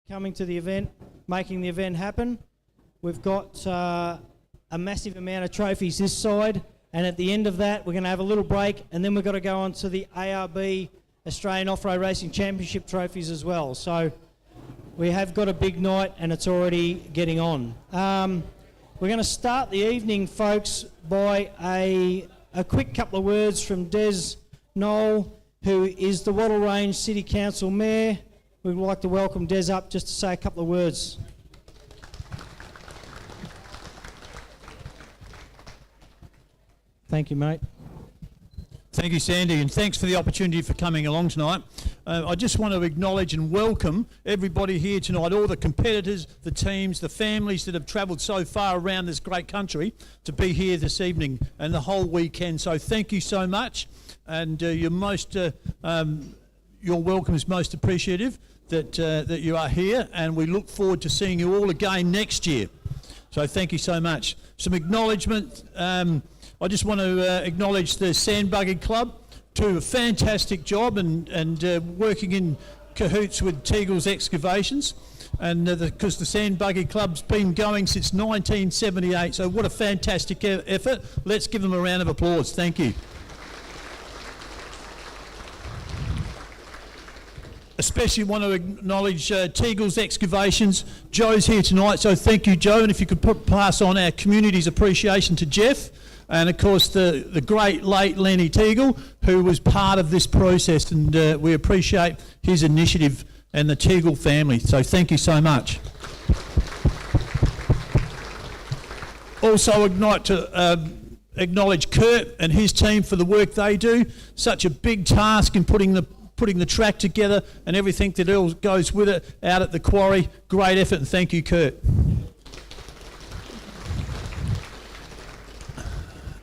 coming to the event, making the event happen. We've got a massive amount of trophies this side, and at the end of that we're going to have a little break, and then we've got to go on to the ARB Australian Off-Road Racing Championship trophies as well. So we have got a big night and it's already getting on. We're going to start the evening, folks, by a quick couple of words from Des Knoll, who is the Wattle Range City Council Mayor. We'd like to welcome Des up just to say a couple of words. Thank you, mate. Thank you, Sandy, and thanks for the opportunity for coming along tonight. I just want to acknowledge and welcome everybody here tonight, all the competitors, the teams, the families that have travelled so far around this great country to be here this evening and the whole weekend. So thank you so much, and your welcome is most appreciative that you are here, and we look forward to seeing you all again next year. So thank you so much. Some acknowledgement. I just want to acknowledge the Sand Buggy Club, do a fantastic job and working in cahoots with Teagle's Excavations, and because the Sand Buggy Club's been going since 1978, so what a fantastic effort. Let's give them a round of applause. Thank you. Especially want to acknowledge Teagle's Excavations. Joe's here tonight, so thank you, Joe, and if you could pass on our community's appreciation to Jeff, and of course the great late Lenny Teagle, who was part of this process, and we appreciate his initiative and the Teagle family, so thank you so much. Also I'd like to acknowledge Kurt and his team for the work they do. Such a big task in putting the track together and everything that all goes with it out at the quarry. Great effort, and thank you, Kurt.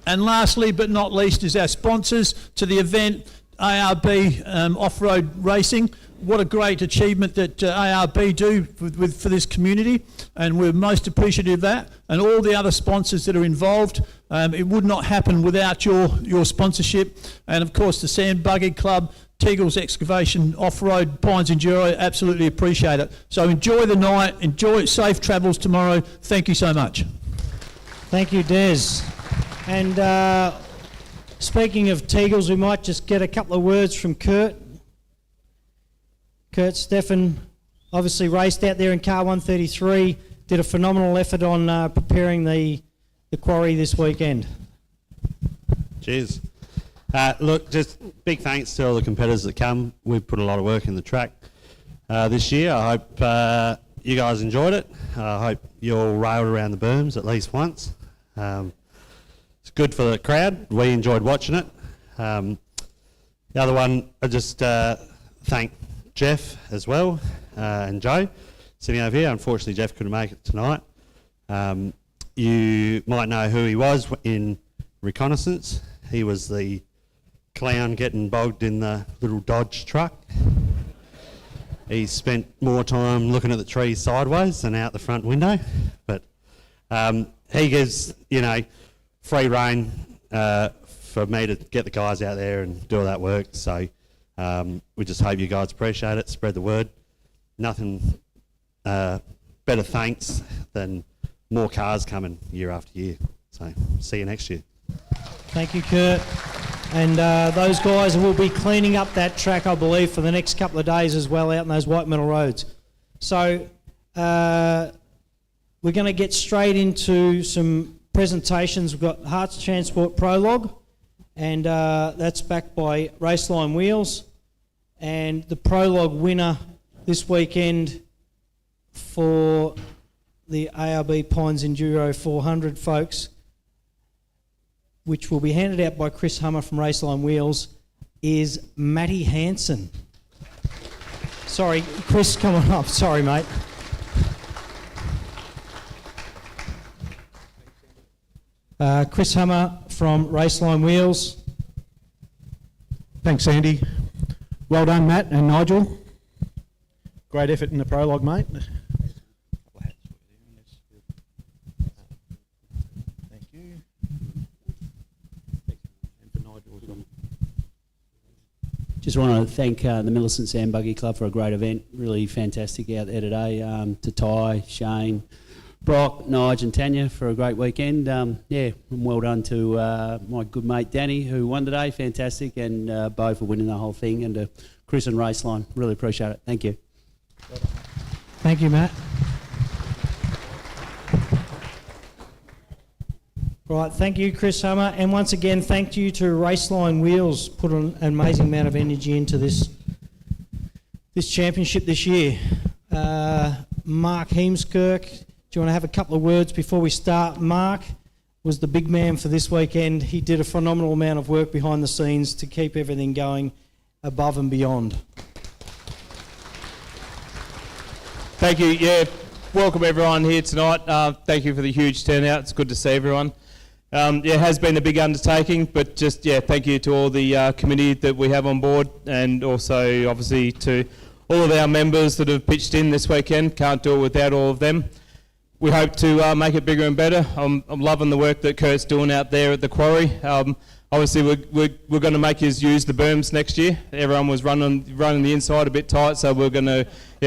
And lastly but not least is our sponsors to the event, ARB Off-Road Racing. What a great achievement that ARB do for this community, and we're most appreciative of that, and all the other sponsors that are involved. It would not happen without your sponsorship, and of course the Sand Buggy Club, Teagle's Excavation, Off-Road, Pines Enduro, absolutely appreciate it. So enjoy the night, enjoy safe travels tomorrow. Thank you so much. Thank you, Des. And speaking of Teagles, we might just get a couple of words from Kurt. Kurt Steffen obviously raced out there in car 133, did a phenomenal effort on preparing the quarry this weekend. Cheers. Look, just big thanks to all the competitors that come. We've put a lot of work in the track this year. I hope you guys enjoyed it. I hope you all railed around the berms at least once. It's good for the crowd. We enjoyed watching it. The other one, I just thank Jeff as well, and Joe sitting over here. Unfortunately, Jeff couldn't make it tonight. You might know who he was in reconnaissance. He was the clown getting bogged in the little Dodge truck. He spent more time looking at the trees sideways than out the front window, but he gives, free rein for me to get the guys out there and do all that work. So we just hope you guys appreciate it, spread the word. Nothing better thanks than more cars coming year after year. So see you next year. Thank you, Kurt. And those guys will be cleaning up that track, I believe, for the next couple of days as well, out in those white metal roads. So we're going to get straight into some presentations. We've got Hearts Transport Prologue, and that's backed by Raceline Wheels. And the Prologue winner this weekend for the ARB Pines Enduro 400, folks, which will be handed out by Chris Hummer from Raceline Wheels, is Matty Hansen. Sorry, Chris, come on up. Sorry, mate. Chris Hummer from Raceline Wheels. Thanks, Andy. Well done, Matt and Nigel. Great effort in the prologue, mate. Thank you. And for Nigel as well. Just want to thank the Millicent Sand Buggy Club for a great event. Really fantastic out there today. To Ty, Shane, Brock, Nige and Tanya for a great weekend. And well done to my good mate Danny who won today. Fantastic. And Bo for winning the whole thing. And to Chris and Raceline. Really appreciate it. Thank you. Thank you, Matt. Right, thank you, Chris Hummer, and once again, thank you to Raceline Wheels. Put an amazing amount of energy into this championship this year. Mark Heemskirk, do you want to have a couple of words before we start? Mark was the big man for this weekend. He did a phenomenal amount of work behind the scenes to keep everything going above and beyond. Thank you. Yeah, welcome everyone here tonight. Thank you for the huge turnout. It's good to see everyone. It has been a big undertaking, but just, thank you to all the committee that we have on board, and also obviously to all of our members that have pitched in this weekend. Can't do it without all of them. We hope to make it bigger and better. I'm loving the work that Kurt's doing out there at the quarry. Obviously, we're going to make us use the berms next year. Everyone was running the inside a bit tight, so we're going to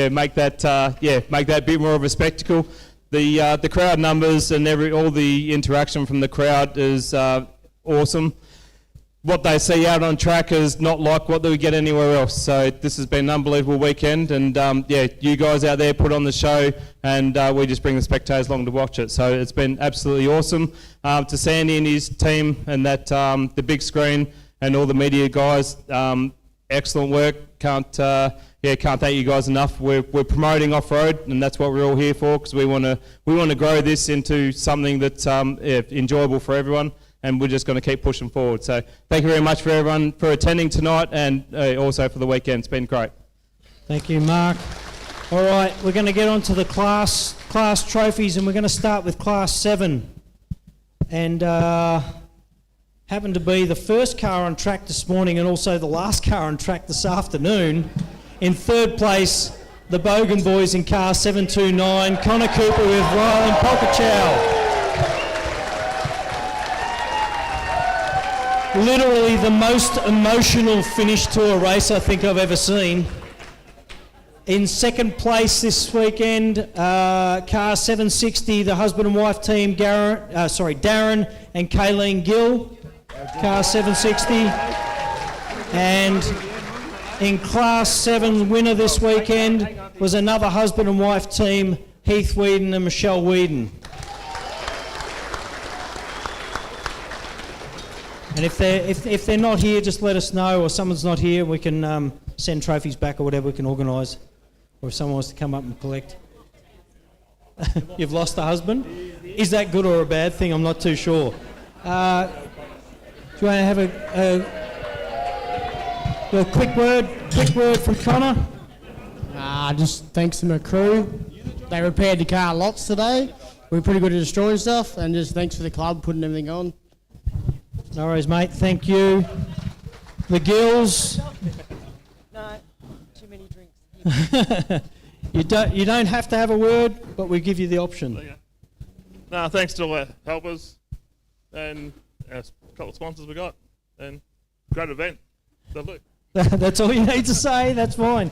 make that a bit more of a spectacle. The crowd numbers and all the interaction from the crowd is awesome. What they see out on track is not like what they get anywhere else. So this has been an unbelievable weekend, and you guys out there put on the show, and we just bring the spectators along to watch it. So it's been absolutely awesome. To Sandy and his team, and that the big screen and all the media guys, excellent work. Can't thank you guys enough. We're promoting off-road, and that's what we're all here for, because we want to grow this into something that's enjoyable for everyone, and we're just going to keep pushing forward. So thank you very much for everyone for attending tonight, and also for the weekend. It's been great. Thank you, Mark. All right, we're going to get on to the class trophies, and we're going to start with Class 7. And happened to be the first car on track this morning and also the last car on track this afternoon. In third place, the Bogan boys in car 729, Connor Cooper with Ryland Polkachow. Literally the most emotional finish to a race I think I've ever seen. In second place this weekend, car 760, the husband and wife team, Darren and Kayleen Gill, car 760. And in Class 7 winner this weekend was another husband and wife team, Heath Whedon and Michelle Whedon. And if they're not here, just let us know, or someone's not here, we can send trophies back or whatever we can organise, or if someone wants to come up and collect. You've lost a husband? Is that good or a bad thing? I'm not too sure. Do you want to have a quick word from Connor? Just thanks to my crew. They repaired the car lots today. We were pretty good at destroying stuff, and just thanks for the club putting everything on. No worries, mate. Thank you. The Gills. No, too many drinks. You don't have to have a word, but we give you the option. Okay. No, thanks to all our helpers and a couple of sponsors we got, and great event. Lovely. That's all you need to say. That's fine.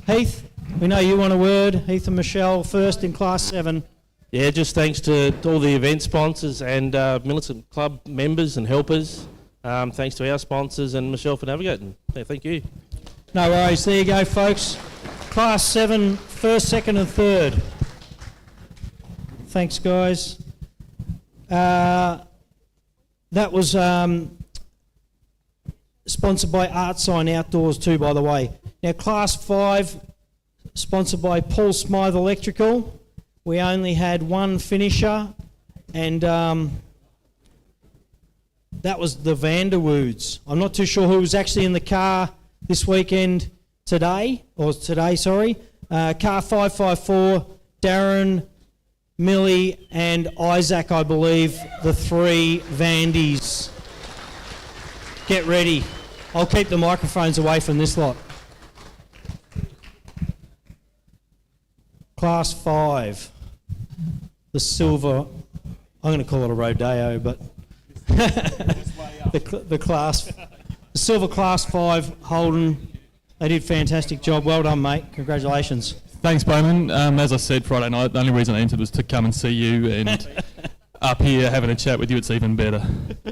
Heath, we know you want a word. Heath and Michelle first in Class 7. Yeah, just thanks to all the event sponsors and Millicent Club members and helpers. Thanks to our sponsors and Michelle for navigating. Yeah, thank you. No worries. There you go, folks. Class 7, first, second and third. Thanks, guys. That was sponsored by Art Sign Outdoors too, by the way. Now, Class 5, sponsored by Paul Smythe Electrical. We only had one finisher, and that was the Vanderwoods. I'm not too sure who was actually in the car this weekend today. Car 554, Darren, Millie and Isaac, I believe, the three Vandies. Get ready. I'll keep the microphones away from this lot. Class 5, the silver, I'm going to call it a Rodeo, but the silver Class 5 Holden They did fantastic job. Well done, mate. Congratulations. Thanks, Bowman. As I said Friday night, the only reason I entered was to come and see you, and up here having a chat with you, it's even better.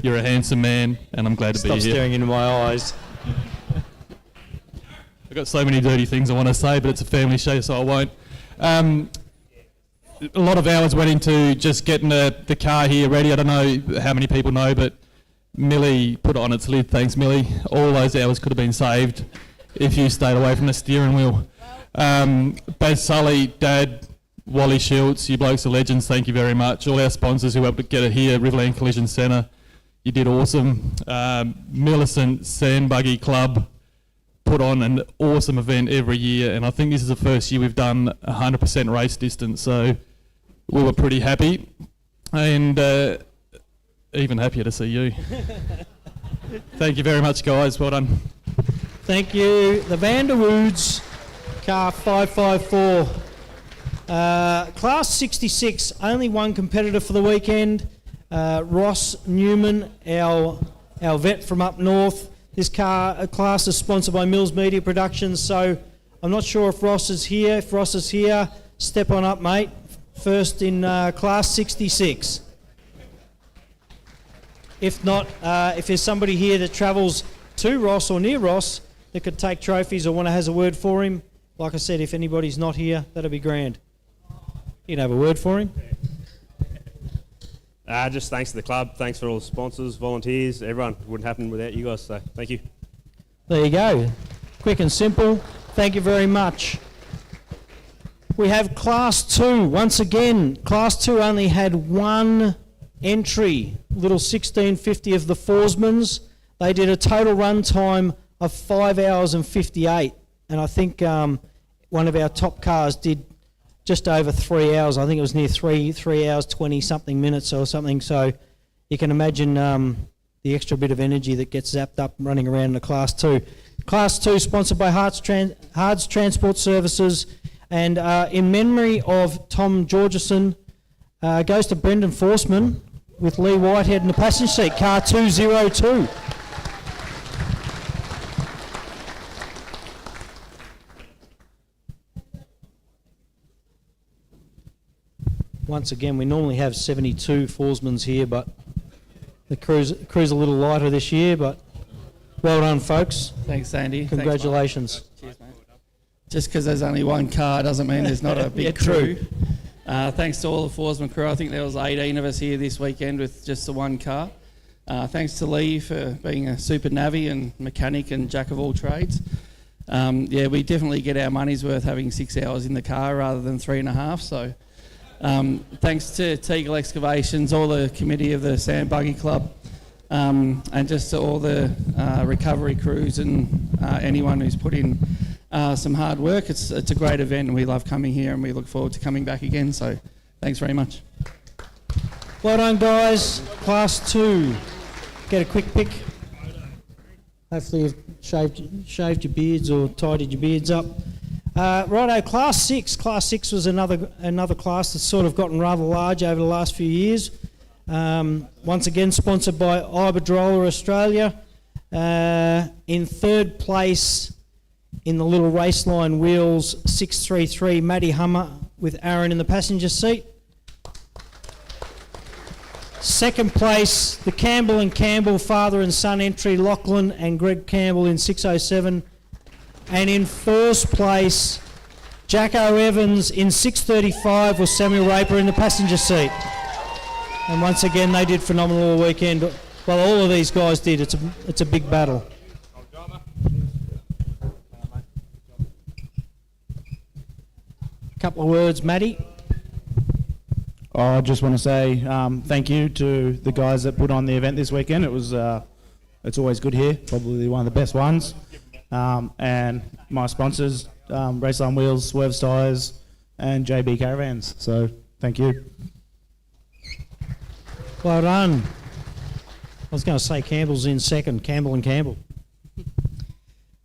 You're a handsome man, and I'm glad to be here. Stop staring into my eyes. I've got so many dirty things I want to say, but it's a family show, so I won't. A lot of hours went into just getting the car here ready. I don't know how many people know, but Millie put it on its lid. Thanks, Millie. All those hours could have been saved if you stayed away from the steering wheel. Baz Sully, Dad, Wally Schultz, you blokes are legends, thank you very much. All our sponsors who helped get it here, Riverland Collision Centre, you did awesome. Millicent Sand Buggy Club put on an awesome event every year, and I think this is the first year we've done 100% race distance, so we were pretty happy, and even happier to see you. Thank you very much, guys, well done. Thank you. The Vanderwoods, car 554. Class 66, only one competitor for the weekend. Ross Newman, our vet from up north. This class is sponsored by Mills Media Productions, so I'm not sure if Ross is here. If Ross is here, step on up, mate. First in class 66. If not, if there's somebody here that travels to Ross or near Ross that could take trophies or has a word for him, like I said, if anybody's not here, that'd be grand. You'd have a word for him? Just thanks to the club, thanks for all the sponsors, volunteers, everyone. It wouldn't happen without you guys, so thank you. There you go. Quick and simple. Thank you very much. We have Class 2. Once again, Class 2 only had one entry, little 1650 of the Forsmans. They did a total run time of 5 hours and 58. And I think one of our top cars did just over 3 hours. I think it was near 3 hours, 20 something minutes or something. So you can imagine the extra bit of energy that gets zapped up running around in the Class 2. Class 2 sponsored by Hards Transport Services. And in memory of Tom Georgeson, goes to Brendan Forsman with Lee Whitehead in the passenger seat, car 202. Once again, we normally have 72 Forsmans here, but the crew's a little lighter this year, but well done, folks. Thanks, Andy. Congratulations. Thanks, cheers, mate. Just because there's only one car doesn't mean there's not a big crew. Thanks to all the Forsman crew. I think there was 18 of us here this weekend with just the one car. Thanks to Lee for being a super navvy and mechanic and jack of all trades. We definitely get our money's worth having 6 hours in the car rather than 3.5. So thanks to Teagle Excavations, all the committee of the Sand Buggy Club, and just to all the recovery crews and anyone who's put in some hard work. It's a great event and we love coming here and we look forward to coming back again. So thanks very much. Well done, guys. Class 2. Get a quick pick. Hopefully you've shaved your beards or tidied your beards up. Righto, Class 6. Class 6 was another class that's sort of gotten rather large over the last few years. Once again, sponsored by Iberdrola Australia. In third place in the little raceline wheels, 633 Matty Hummer with Aaron in the passenger seat. Second place, the Campbell and Campbell father and son entry, Lachlan and Greg Campbell in 607. And in first place, Jacko Evans in 635 with Samuel Raper in the passenger seat. And once again, they did phenomenal all weekend. Well, all of these guys did. It's a big battle. A couple of words, Matty. I just want to say thank you to the guys that put on the event this weekend. It's always good here, probably one of the best ones. And my sponsors, Raceline Wheels, Swerve Tyres, and JB Caravans. So thank you. Well done. I was going to say Campbell's in second, Campbell and Campbell.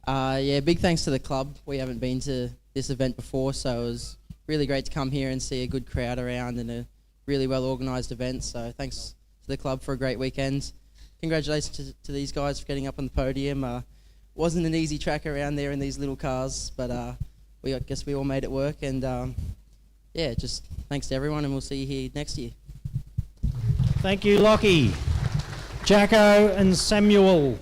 Big thanks to the club. We haven't been to this event before, so it was really great to come here and see a good crowd around and a really well organised event. So thanks to the club for a great weekend. Congratulations to these guys for getting up on the podium. wasn't an easy track around there in these little cars, but I guess we all made it work. And yeah, just thanks to everyone, and we'll see you here next year. Thank you, Lockie. Jacko and Samuel.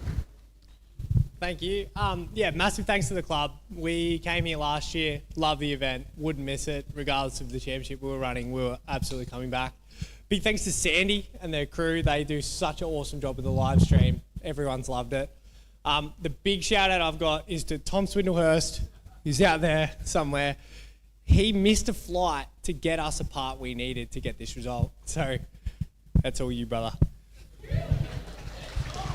Thank you. Yeah, massive thanks to the club. We came here last year, loved the event, wouldn't miss it, regardless of the championship we were running. We were absolutely coming back. Big thanks to Sandy and their crew. They do such an awesome job with the live stream. Everyone's loved it. The big shout out I've got is to Tom Swindlehurst, who's out there somewhere. He missed a flight to get us a part we needed to get this result. So that's all you, brother.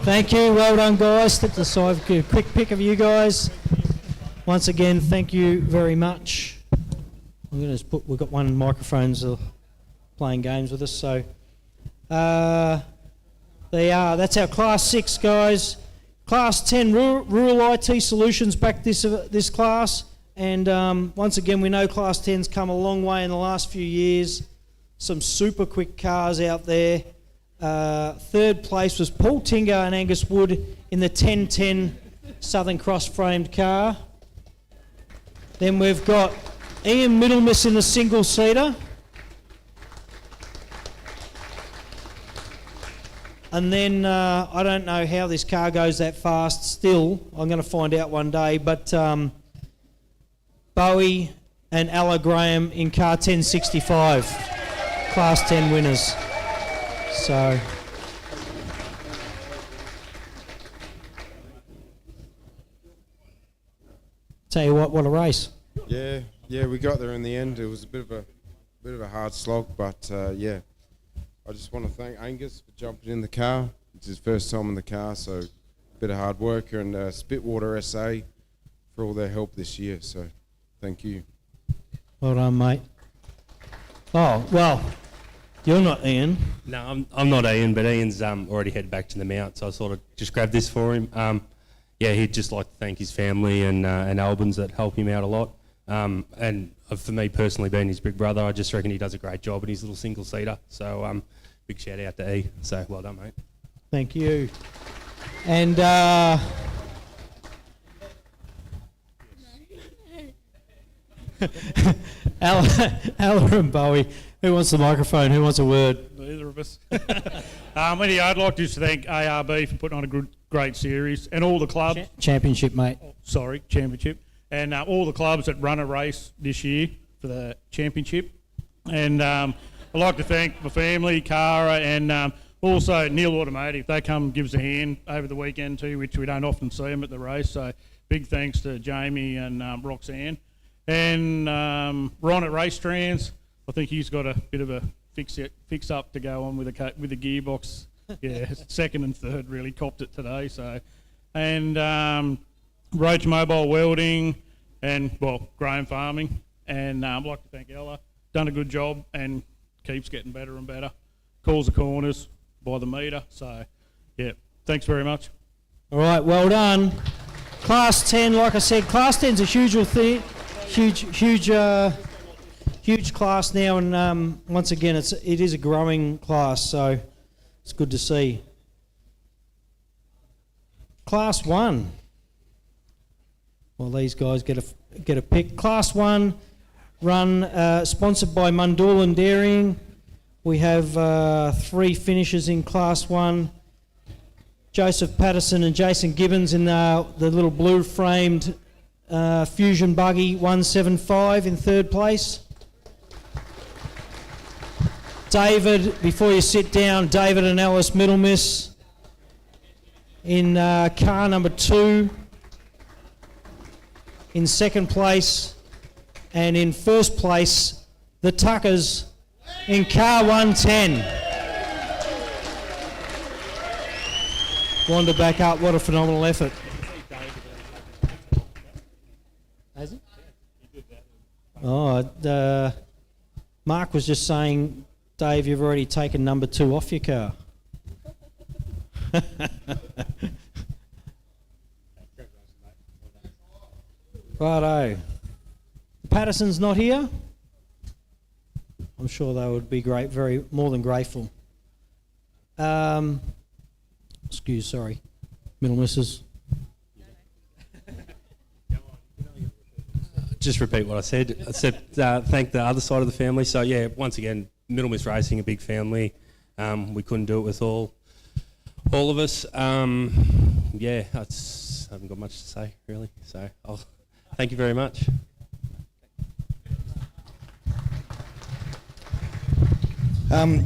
Thank you. Well done, guys. Step to the side. A quick pick of you guys. Once again, thank you very much. I'm going to we've got one microphone's playing games with us. So that's our Class 6, guys. Class 10, Rural IT Solutions back this class. And once again, we know Class 10's come a long way in the last few years. Some super quick cars out there. Third place was Paul Tinger and Angus Wood in the 1010 Southern Cross framed car. Then we've got Ian Middlemiss in the single seater. And then I don't know how this car goes that fast still. I'm going to find out one day. But Bowie and Ella Graham in car 1065, Class 10 winners. So, tell you what a race. Yeah, we got there in the end. It was a bit of a hard slog, but yeah, I just want to thank Angus for jumping in the car. It's his first time in the car, so a bit of hard work, and Spitwater SA for all their help this year. So, thank you. Well done, mate. Oh well. You're not Ian. No, I'm not Ian, but Ian's already headed back to the Mount, so I sort of just grabbed this for him. Yeah, he'd just like to thank his family and Albans that help him out a lot. And for me personally, being his big brother, I just reckon he does a great job in his little single-seater. So big shout out to E. So well done, mate. Thank you. And Ella and Bowie. Who wants the microphone? Who wants a word? Neither of us. Anyway, I'd like to just thank ARB for putting on a great series, and all the clubs. Championship, mate. Championship. And all the clubs that run a race this year for the championship. And I'd like to thank my family, Cara, and also Neil Automotive. They come and give us a hand over the weekend too, which we don't often see them at the race. So big thanks to Jamie and Roxanne. And Ron at Race Trans. I think he's got a bit of a fix up to go on with the gearbox. Yeah, second and third really copped it today. So, and Roach Mobile Welding, and Graham Farming, and I'd like to thank Ella. Done a good job and keeps getting better and better. Calls the corners by the metre. So, yeah, thanks very much. All right, well done. Class 10, like I said, Class 10's a huge class now, and once again, it is a growing class, so it's good to see. Class 1. Well, these guys get a pick. Class 1 run sponsored by Mundoolan Dairying. We have 3 finishers in Class 1. Joseph Patterson and Jason Gibbons in the little blue framed Fusion Buggy 175 in third place. David, before you sit down, David and Alice Middlemiss in car number 2 in second place, and in first place, the Tuckers in car 110. Wander back up, what a phenomenal effort. Has he? Oh, Mark was just saying, Dave, you've already taken number 2 off your car. Righto. Patterson's not here. I'm sure they would be more than grateful. Middle misses. just repeat what I said, except thank the other side of the family. So yeah, once again, Middlemiss Racing, a big family. We couldn't do it with all of us. Yeah, I haven't got much to say really. So I'll thank you very much.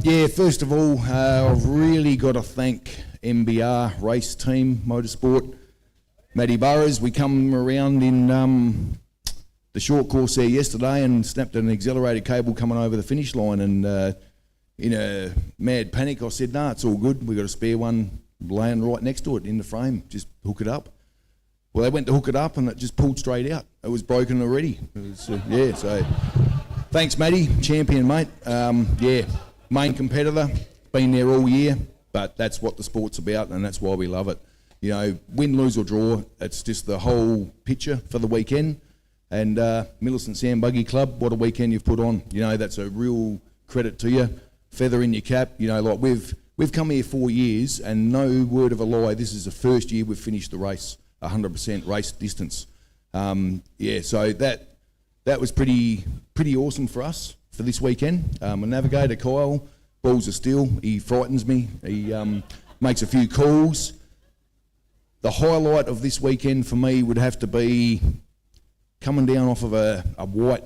Yeah, first of all, I've really got to thank MBR Race Team Motorsport, Matty Burrows. We come around in the short course there yesterday and snapped an accelerated cable coming over the finish line, and in a mad panic I said, "No, it's all good, we've got a spare one laying right next to it in the frame, just hook it up." Well, they went to hook it up and it just pulled straight out. It was broken already. It was, yeah, so thanks Matty, champion mate. Yeah, main competitor, been there all year, but that's what the sport's about and that's why we love it. You know, win, lose or draw, it's just the whole picture for the weekend. And Millicent Sand Buggy Club, what a weekend you've put on. You know, that's a real credit to you. Feather in your cap. You know, like we've come here 4 years and no word of a lie, this is the first year we've finished the race 100% race distance. Yeah, so that was pretty awesome for us for this weekend. A navigator, Kyle, balls of steel. He frightens me. He makes a few calls. The highlight of this weekend for me would have to be coming down off of a white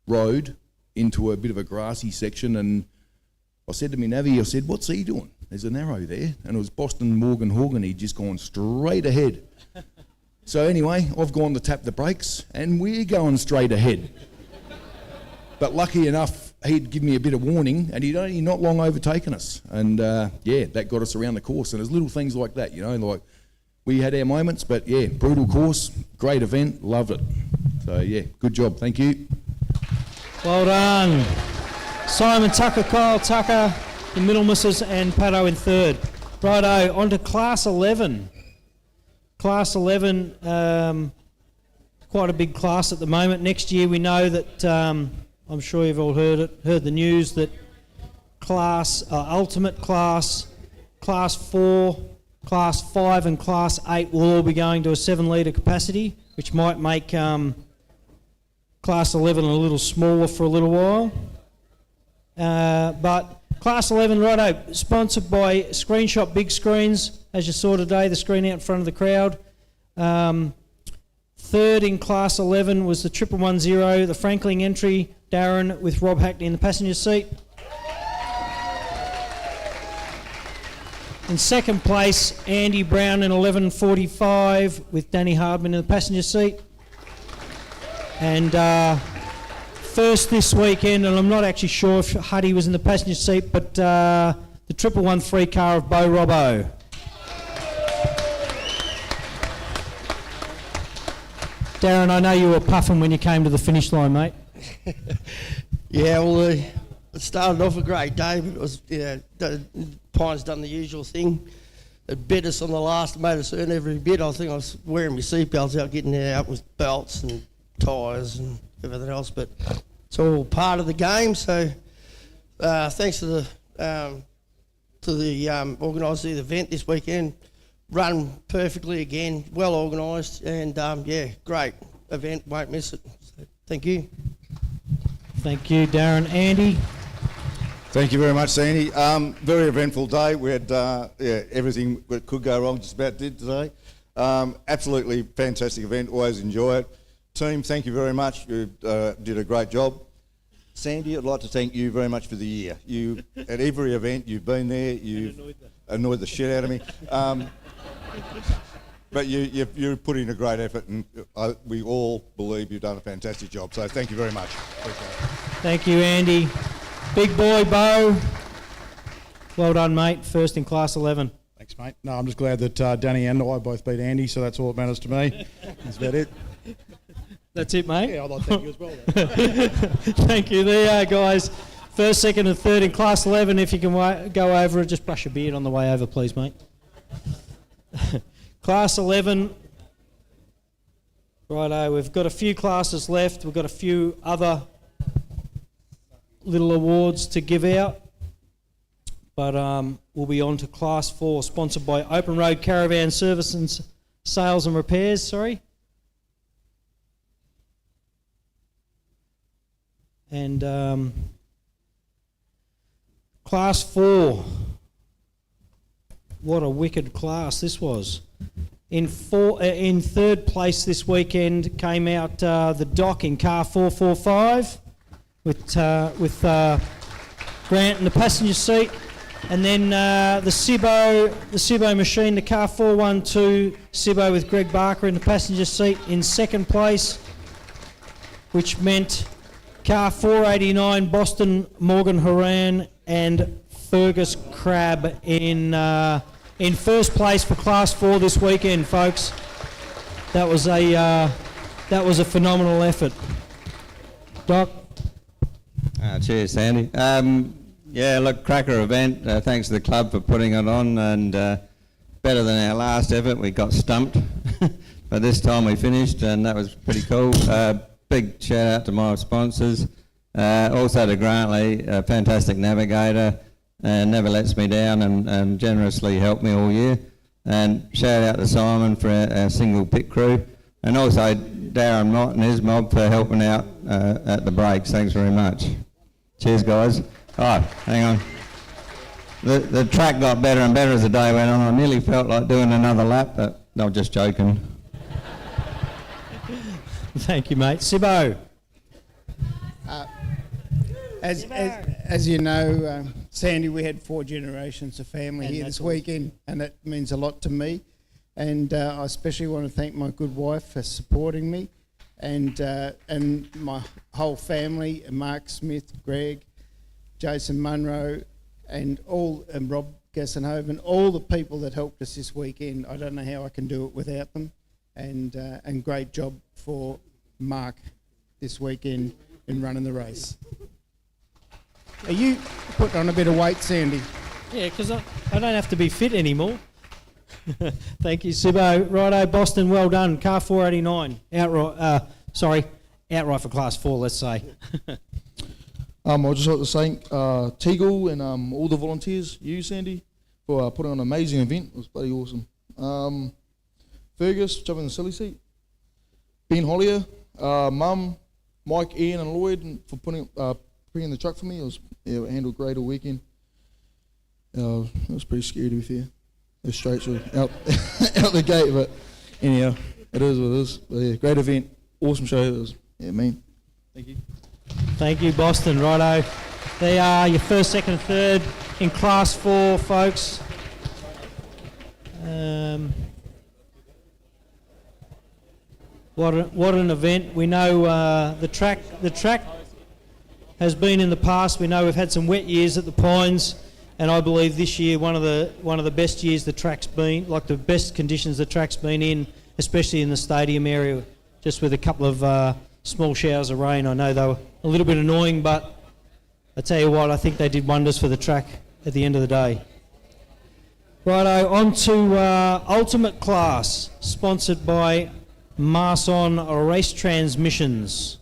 road into a bit of a grassy section, and I said to me navvy, I said, "What's he doing? There's an arrow there." And it was Boston Morgan Horgan. He'd just gone straight ahead. So anyway, I've gone to tap the brakes and we're going straight ahead. But lucky enough, he'd give me a bit of warning and he'd only not long overtaken us. And yeah, that got us around the course. And there's little things like that, you know, like we had our moments, but yeah, brutal course, great event, loved it. So yeah, good job, thank you. Well done. Simon Tucker, Kyle Tucker, the Middlemisses, and Pato in third. Righto, on to Class 11. Class 11, quite a big class at the moment. Next year we know that, I'm sure you've all heard the news, that Ultimate Class, Class 4, Class 5 and Class 8 will all be going to a 7 litre capacity, which might make Class 11 a little smaller for a little while. But Class 11, righto, sponsored by Screenshot Big Screens, as you saw today, the screen out in front of the crowd. Third in Class 11 was the 1110, the Franklin entry, Darren with Rob Hackney in the passenger seat. In second place, Andy Brown in 1145 with Danny Hardman in the passenger seat. And first this weekend, and I'm not actually sure if Huddy was in the passenger seat, but the 1113 car of Bo Robbo. Darren, I know you were puffing when you came to the finish line, mate. Yeah, well, it started off a great day, but it was, Pine's done the usual thing. It bit us on the last motor turn every bit. I think I was wearing my seatbelts out, getting out with belts and tyres and everything else, but it's all part of the game. So thanks to the organiser of the event this weekend. Run perfectly again, well organised, and yeah, great event, won't miss it. So, thank you. Thank you, Darren. Andy? Thank you very much, Sandy. Very eventful day. We had everything that could go wrong just about did today. Absolutely fantastic event, always enjoy it. Team, thank you very much. You did a great job. Sandy, I'd like to thank you very much for the year. You, at every event, you've been there, you've annoyed the shit out of me. But you put in a great effort, and we all believe you've done a fantastic job. So thank you very much. Thank you, Andy. Big boy, Bo. Well done, mate. First in Class 11. Thanks, mate. No, I'm just glad that Danny and I both beat Andy, so that's all that matters to me. That's about it. That's it, mate? Yeah, I'd like to thank you as well. Thank you. There you are, guys. First, second and third in Class 11. If you can go over it, just brush your beard on the way over, please, mate. Class 11. Righto, we've got a few classes left. We've got a few other little awards to give out. But we'll be on to Class 4, sponsored by Open Road Caravan Service and Sales and Repairs, sorry. And Class 4. What a wicked class this was. In third place this weekend came out the Dock in car 445 with Grant in the passenger seat, and then the Sibbo machine, the car 412 Sibbo with Greg Barker in the passenger seat in second place, which meant car 489 Boston Morgan Horan and Fergus Crabb in first place for Class 4 this weekend, folks. That was a phenomenal effort. Doc? Cheers, Sandy. Yeah, look, cracker event. Thanks to the club for putting it on, and better than our last effort. We got stumped, but this time we finished, and that was pretty cool. Big shout out to my sponsors. Also to Grantley, a fantastic navigator, and never lets me down and generously helped me all year. And shout out to Simon for our single pit crew, and also Darren Mott and his mob for helping out at the breaks. Thanks very much. Cheers, guys. Oh, hang on. The track got better and better as the day went on. I nearly felt like doing another lap, but no, just joking. Thank you, mate. Sibbo. As you know, Sandy, we had 4 generations of family here this weekend, and that means a lot to me. And I especially want to thank my good wife for supporting me, and my whole family, Mark Smith, Greg, Jason Munro, and Rob Gassenhoven, all the people that helped us this weekend. I don't know how I can do it without them. And great job for Mark this weekend in running the race. Are you putting on a bit of weight, Sandy? Yeah, because I don't have to be fit anymore. Thank you, Sibbo. Righto, Boston, well done. Car 489, outright for Class 4, let's say. I'd just like to thank Teagle and all the volunteers, you, Sandy, for putting on an amazing event. It was bloody awesome. Fergus, jumping in the silly seat. Ben Hollier, Mum, Mike, Ian and Lloyd for bringing the truck for me. It handled great all weekend. It was pretty scary, to be fair. The straights were out the gate, but anyhow, it is what it is. But yeah, great event, awesome show. It was, mean. Thank you. Thank you, Boston. Righto. They are your first, second, and third in Class 4, folks. What an event. We know the track has been in the past. We know we've had some wet years at the Pines, and I believe this year one of the best years the track's been, like the best conditions the track's been in, especially in the stadium area, just with a couple of small showers of rain. I know they were a little bit annoying, but I tell you what, I think they did wonders for the track at the end of the day. Righto, on to Ultimate Class, sponsored by Marson Race Transmissions.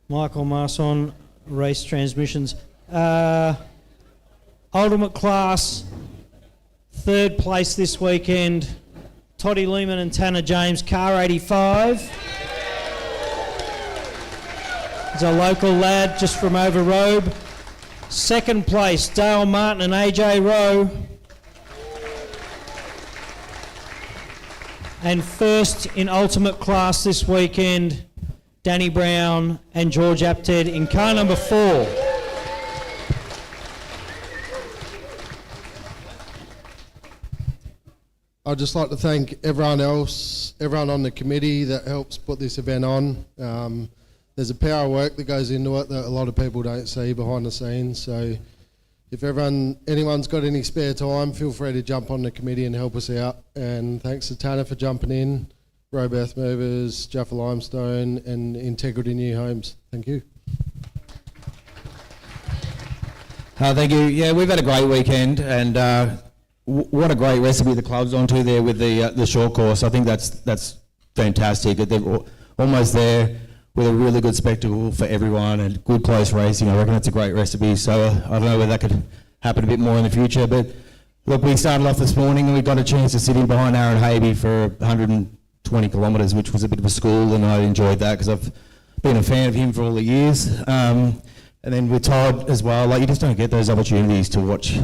Michael Marson Race Transmissions. Ultimate Class, third place this weekend, Toddy Lehman and Tanner James, car 85. It's a local lad just from over Robe. Second place, Dale Martin and AJ Rowe. And first in Ultimate Class this weekend, Danny Brown and George Apted in car number 4. I'd just like to thank everyone on the committee that helps put this event on. There's a power of work that goes into it that a lot of people don't see behind the scenes. So if anyone's got any spare time, feel free to jump on the committee and help us out. And thanks to Tanner for jumping in, Robe Earth Movers, Jaffa Limestone and Integrity New Homes. Thank you. Thank you. Yeah, we've had a great weekend, and what a great recipe the club's onto there with the short course. I think that's fantastic. They're almost there with a really good spectacle for everyone and good close racing. I reckon it's a great recipe. So I don't know whether that could happen a bit more in the future. But look, we started off this morning and we got a chance to sit in behind Aaron Havey for 120 kilometres, which was a bit of a school, and I enjoyed that because I've been a fan of him for all the years. And then with Todd as well, like you just don't get those opportunities to watch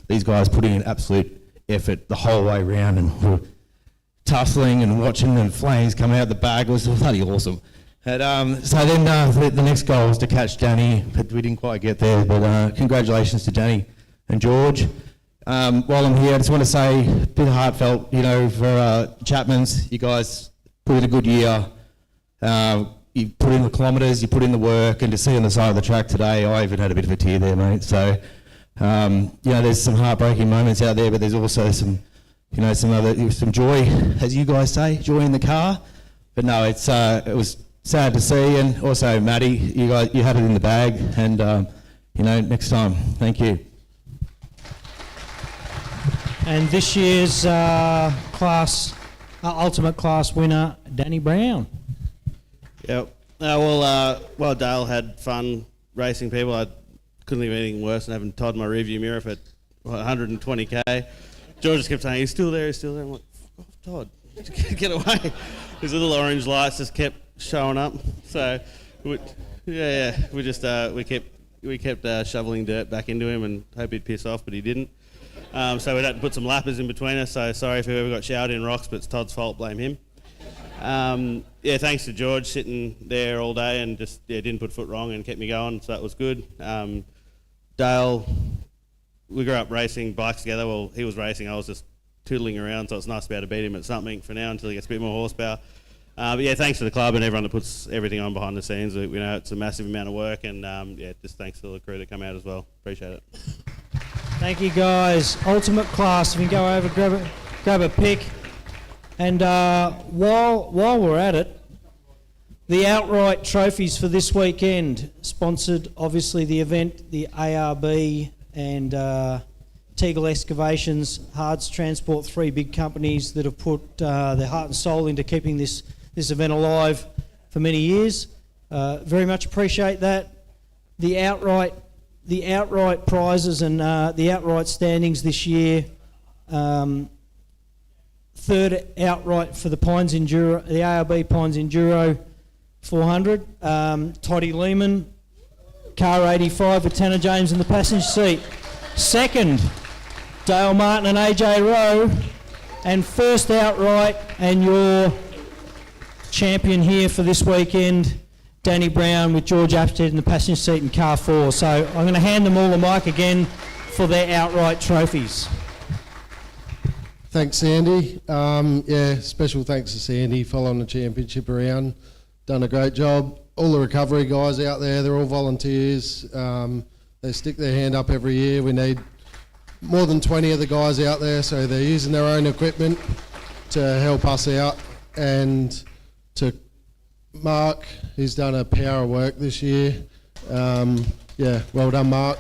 these guys putting in absolute effort the whole way around, and we're tussling and watching the flames come out the bag. It was bloody awesome. And, so then the next goal was to catch Danny, but we didn't quite get there. But congratulations to Danny and George. While I'm here, I just want to say a bit heartfelt, for Chapman's. You guys put in a good year. You put in the kilometres, you put in the work, and to see on the side of the track today, I even had a bit of a tear there, mate. So, there's some heartbreaking moments out there, but there's also some joy, as you guys say, joy in the car. But no, it was sad to see, and also Matty, you had it in the bag, and next time, thank you. And this year's ultimate class winner, Danny Brown. Yep. Well, Dale had fun racing people. I couldn't think of anything worse than having Todd in my rearview mirror for 120k. George just kept saying, he's still there. I'm like, fuck off, Todd. Get away. His little orange lights just kept showing up. So, we kept shoveling dirt back into him and hope he'd piss off, but he didn't. So we had to put some lappers in between us. So sorry if whoever got showered in rocks, but it's Todd's fault. Blame him. Thanks to George sitting there all day and just didn't put foot wrong and kept me going, so that was good. Dale, we grew up racing bikes together. Well, he was racing, I was just tootling around, so it's nice to be able to beat him at something for now until he gets a bit more horsepower. Thanks to the club and everyone that puts everything on behind the scenes. We know it's a massive amount of work, and just thanks to the crew that come out as well. Appreciate it. Thank you, guys. Ultimate class. If you can go over, grab a pick. And while we're at it, the outright trophies for this weekend, sponsored obviously the event, the ARB and Teagle Excavations, Hards Transport, 3 big companies that have put their heart and soul into keeping this event alive for many years. Very much appreciate that. The outright prizes and the outright standings this year. Third outright for the Pines Enduro, the ARB Pines Enduro 400. Toddy Lehman, car 85 with Tanner James in the passenger seat. Second, Dale Martin and AJ Rowe. And first outright, and your champion here for this weekend, Danny Brown with George Apstead in the passenger seat in car 4. So I'm going to hand them all the mic again for their outright trophies. Thanks, Sandy. Special thanks to Sandy following the championship around. Done a great job. All the recovery guys out there, they're all volunteers. They stick their hand up every year. We need more than 20 of the guys out there, so they're using their own equipment to help us out. And to Mark, who's done a power of work this year. Well done, Mark.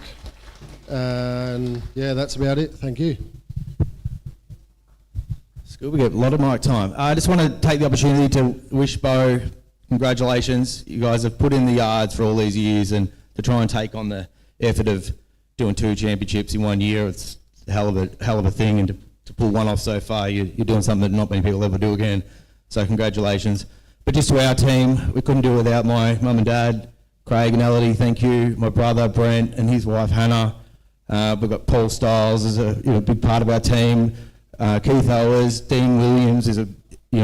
And that's about it. Thank you. It's good, we get a lot of mic time. I just want to take the opportunity to wish Bo congratulations. You guys have put in the yards for all these years, and to try and take on the effort of doing 2 championships in 1 year, it's a hell of a thing, and to pull one off so far, you're doing something that not many people ever do again. So congratulations. But just to our team, we couldn't do it without my mum and dad, Craig and Elodie, thank you, my brother Brent and his wife Hannah. We've got Paul Stiles as a big part of our team. Keith Owers, Dean Williams is a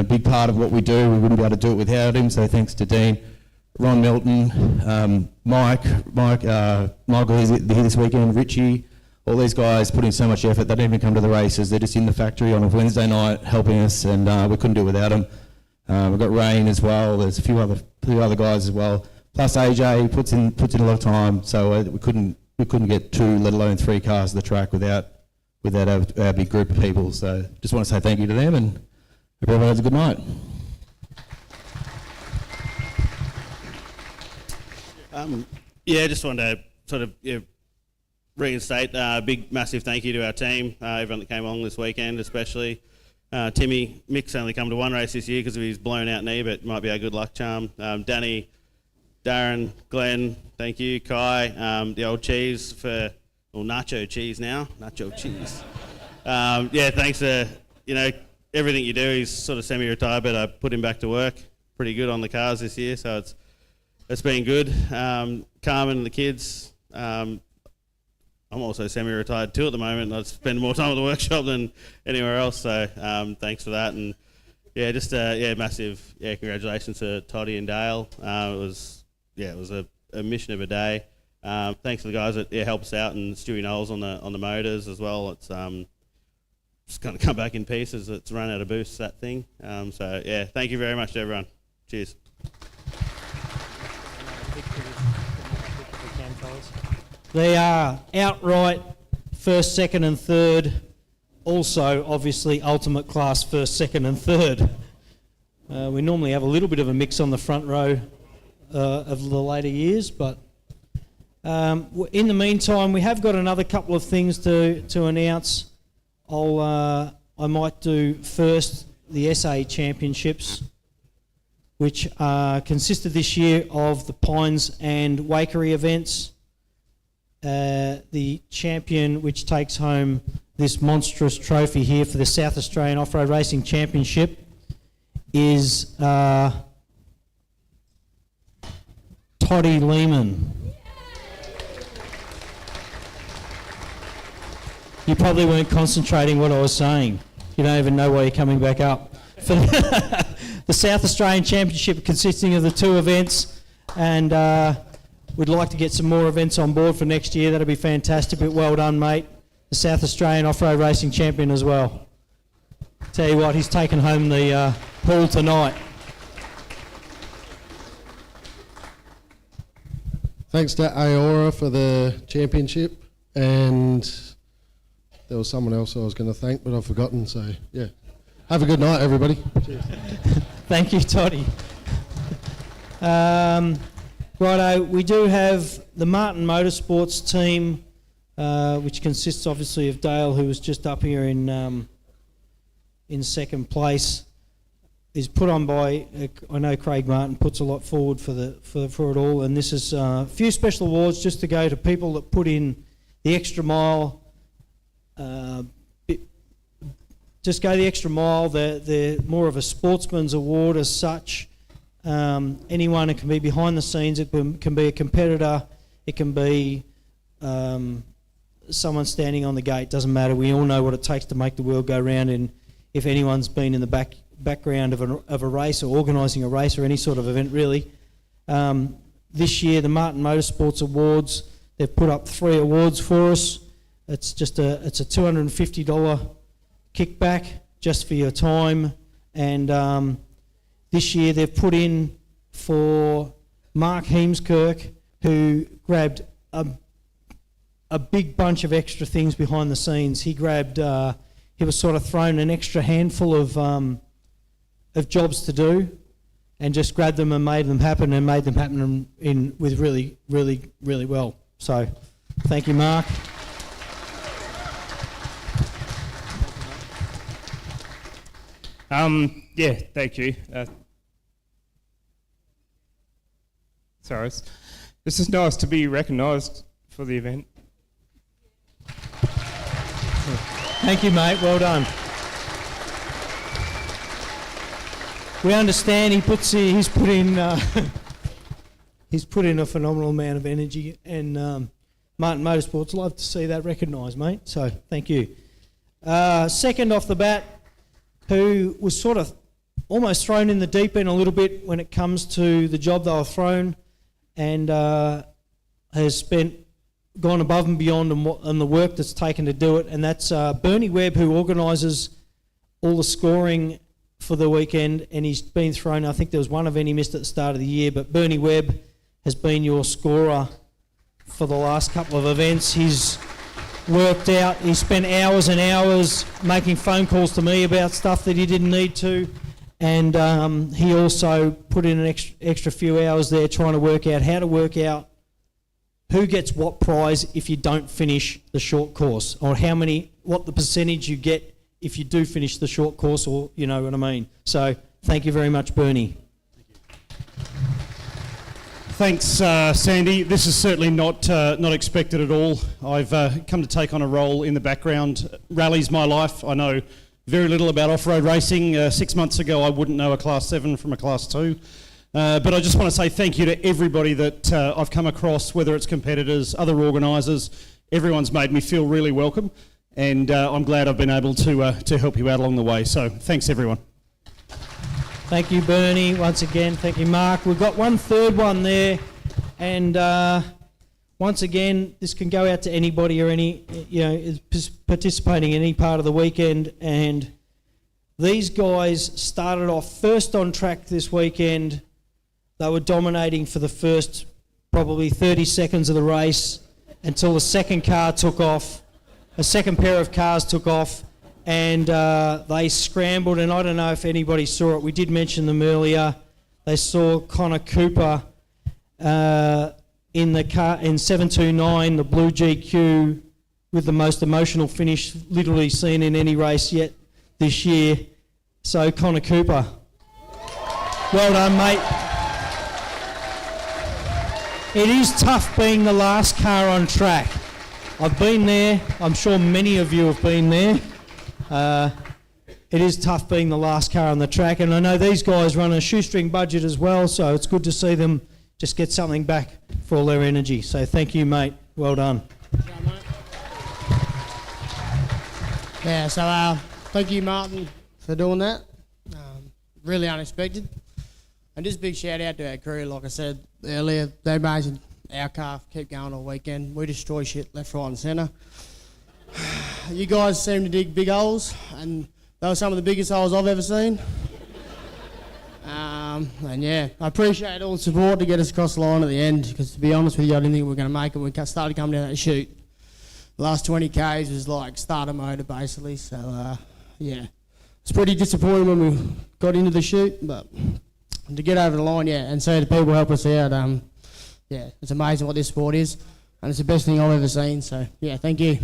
big part of what we do. We wouldn't be able to do it without him, so thanks to Dean. Ron Milton, Michael is here this weekend, Richie, all these guys put in so much effort. They don't even come to the races. They're just in the factory on a Wednesday night helping us, and we couldn't do it without them. We've got Rain as well. There's a few other guys as well. Plus AJ puts in a lot of time, so we couldn't get 2, let alone 3 cars to the track without our big group of people. So just want to say thank you to them, and hope everyone has a good night. Just wanted to sort of reinstate a big, massive thank you to our team, everyone that came along this weekend, especially Timmy. Mick's only come to 1 race this year because of his blown out knee, but might be our good luck charm. Danny, Darren, Glenn, thank you. Kai, the old cheese nacho cheese now, nacho cheese. Thanks for everything you do. He's sort of semi-retired, but I put him back to work pretty good on the cars this year, so it's it's been good. Carmen and the kids. I'm also semi-retired too at the moment. I spend more time at the workshop than anywhere else. So thanks for that. And yeah, just massive congratulations to Toddy and Dale. It was a mission of a day. Thanks to the guys that help us out, and Stewie Knowles on the motors as well. It's just going to come back in pieces. It's run out of boosts, that thing. So yeah, thank you very much to everyone. Cheers. They are outright first, second and third. Also, obviously, ultimate class first, second and third. We normally have a little bit of a mix on the front row of the later years, but in the meantime, we have got another couple of things to announce. I might do first the SA Championships, which consisted this year of the Pines and Wakery events. The champion, which takes home this monstrous trophy here for the South Australian Off-Road Racing Championship, is Toddy Lehman. You probably weren't concentrating what I was saying. You don't even know why you're coming back up. For the South Australian Championship consisting of the two events, and we'd like to get some more events on board for next year. That'll be fantastic, but well done, mate. The South Australian Off-Road Racing Champion as well. Tell you what, he's taken home the hall tonight. Thanks to Aora for the championship, and there was someone else I was going to thank, but I've forgotten, so yeah. Have a good night, everybody. Cheers. Thank you, Toddy. Righto, we do have the Martin Motorsports team, which consists obviously of Dale, who was just up here in second place. Is put on by, I know Craig Martin puts a lot forward for it all, and this is a few special awards just to go to people that put in the extra mile. Just go the extra mile. They're more of a sportsman's award as such. Anyone who can be behind the scenes, it can be a competitor, it can be someone standing on the gate, doesn't matter. We all know what it takes to make the world go round, and if anyone's been in the background of a race or organising a race or any sort of event really. This year the Martin Motorsports Awards, they've put up 3 awards for us. It's a $250 kickback just for your time, and this year they've put in for Mark Heemskirk, who grabbed a big bunch of extra things behind the scenes. He grabbed, he was sort of thrown an extra handful of jobs to do, and just grabbed them and made them happen with really, really, really well. So, thank you, Mark. Yeah, thank you. Sorry, it's just nice to be recognised for the event. Thank you, mate. Well done. We understand he's put in a phenomenal amount of energy, and Martin Motorsports love to see that recognised, mate. So thank you. Second off the bat, who was sort of almost thrown in the deep end a little bit when it comes to the job they were thrown, and has gone above and beyond on the work that's taken to do it, and that's Bernie Webb, who organises all the scoring for the weekend, and he's been thrown. I think there was one event he missed at the start of the year, but Bernie Webb has been your scorer for the last couple of events. He's worked out, he spent hours and hours making phone calls to me about stuff that he didn't need to, and he also put in an extra few hours there trying to work out how to work out who gets what prize if you don't finish the short course, or what the percentage you get if you do finish the short course, or you know what I mean. So thank you very much, Bernie. Thanks, Sandy. This is certainly not expected at all. I've come to take on a role in the background. Rally's my life. I know very little about off-road racing. 6 months ago, I wouldn't know a Class 7 from a Class 2. But I just want to say thank you to everybody that I've come across, whether it's competitors, other organisers. Everyone's made me feel really welcome, and I'm glad I've been able to help you out along the way. So thanks, everyone. Thank you, Bernie, once again. Thank you, Mark. We've got one third one there, and once again, this can go out to anybody or any, is participating in any part of the weekend. And these guys started off first on track this weekend. They were dominating for the first probably 30 seconds of the race until the second car took off. A second pair of cars took off, and they scrambled. And I don't know if anybody saw it. We did mention them earlier. They saw Connor Cooper in the car in 729, the blue GQ, with the most emotional finish literally seen in any race yet this year. So Connor Cooper, well done, mate. It is tough being the last car on track. I've been there. I'm sure many of you have been there. It is tough being the last car on the track, and I know these guys run a shoestring budget as well, so it's good to see them just get something back for all their energy. So thank you, mate. Well done. Yeah, so thank you, Martin, for doing that. Really unexpected. And just a big shout out to our crew. Like I said earlier, they made our car keep going all weekend. We destroy shit left, right and centre. You guys seem to dig big holes, and they were some of the biggest holes I've ever seen. And yeah, I appreciate all the support to get us across the line at the end, because to be honest with you, I didn't think we were going to make it. We started coming down that chute. The last 20 Ks was like starter motor basically, so yeah. It's pretty disappointing when we got into the chute, but to get over the line, yeah, and see the people help us out, yeah, it's amazing what this sport is, and it's the best thing I've ever seen, so yeah, thank you.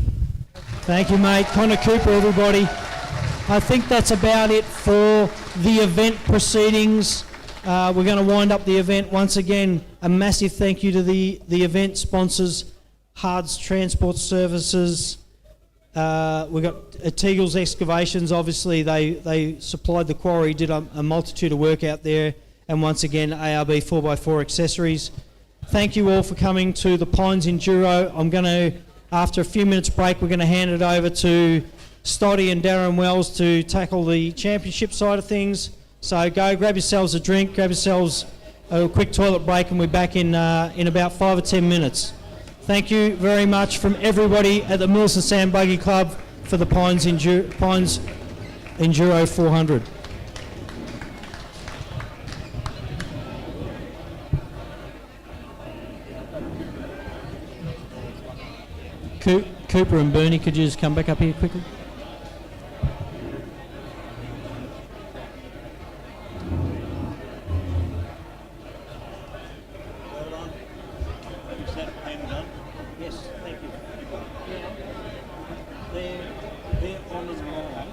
Thank you, mate. Connor Cooper, everybody. I think that's about it for the event proceedings. We're going to wind up the event. Once again, a massive thank you to the event sponsors, Hards Transport Services. We've got Teagle's Excavations. Obviously, they supplied the quarry, did a multitude of work out there. And once again, ARB 4x4 accessories. Thank you all for coming to the Pines Enduro. I'm going to, after a few minutes break, we're going to hand it over to Stoddy and Darren Wells to tackle the championship side of things. So go grab yourselves a drink, grab yourselves a quick toilet break, and we're back in about 5 or 10 minutes. Thank you very much from everybody at the Millicent Sand Buggy Club for the Pines Enduro 400. Cooper and Bernie, could you just come back up here quickly? Yes, thank you. They're on his mind.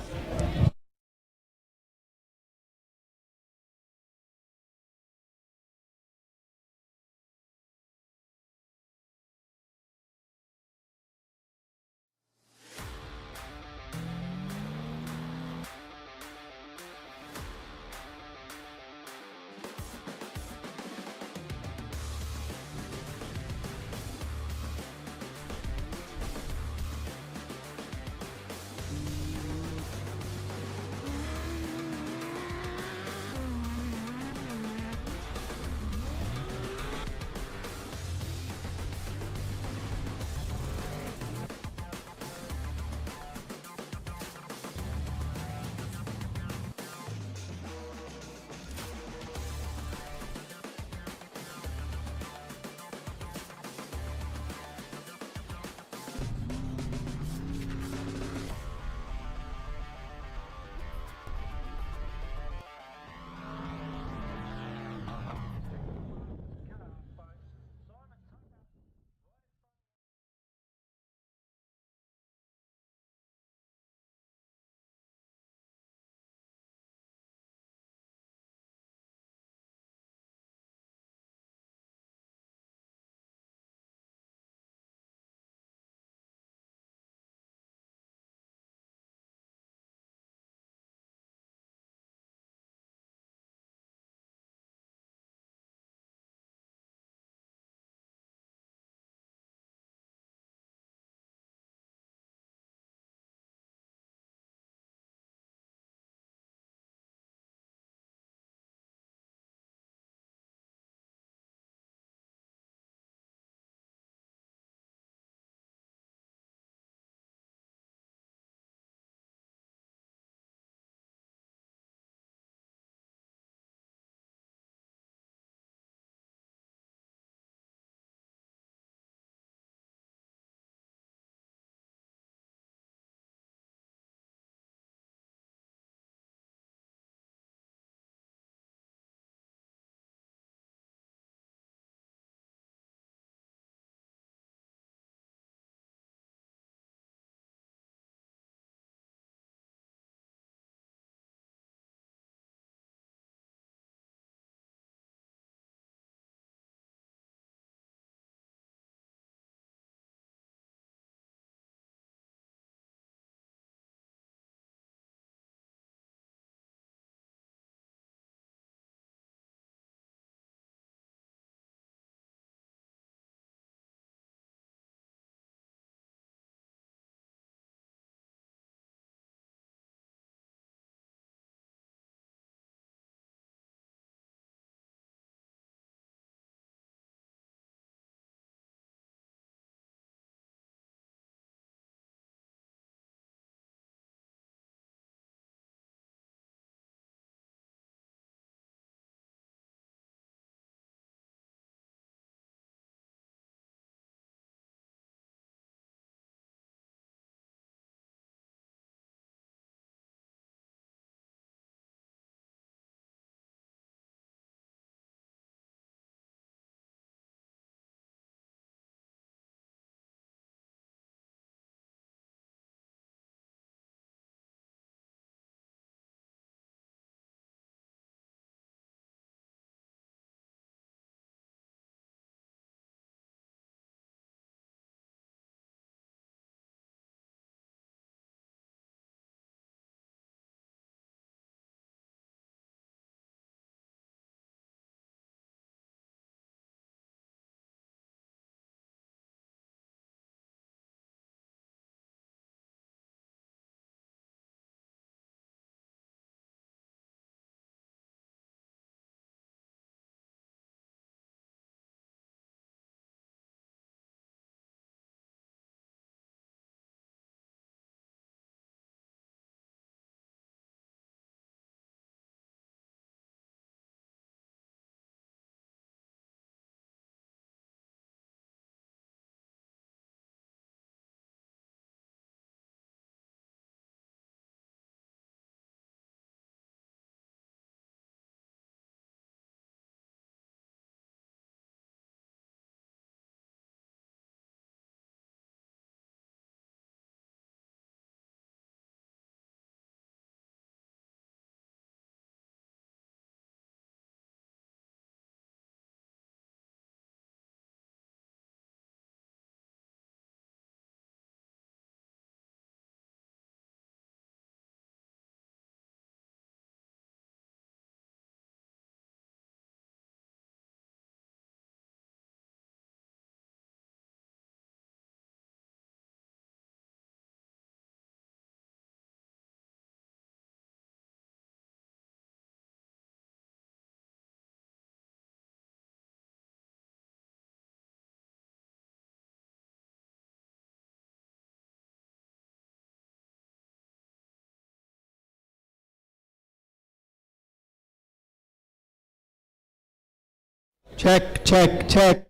Check, check, check.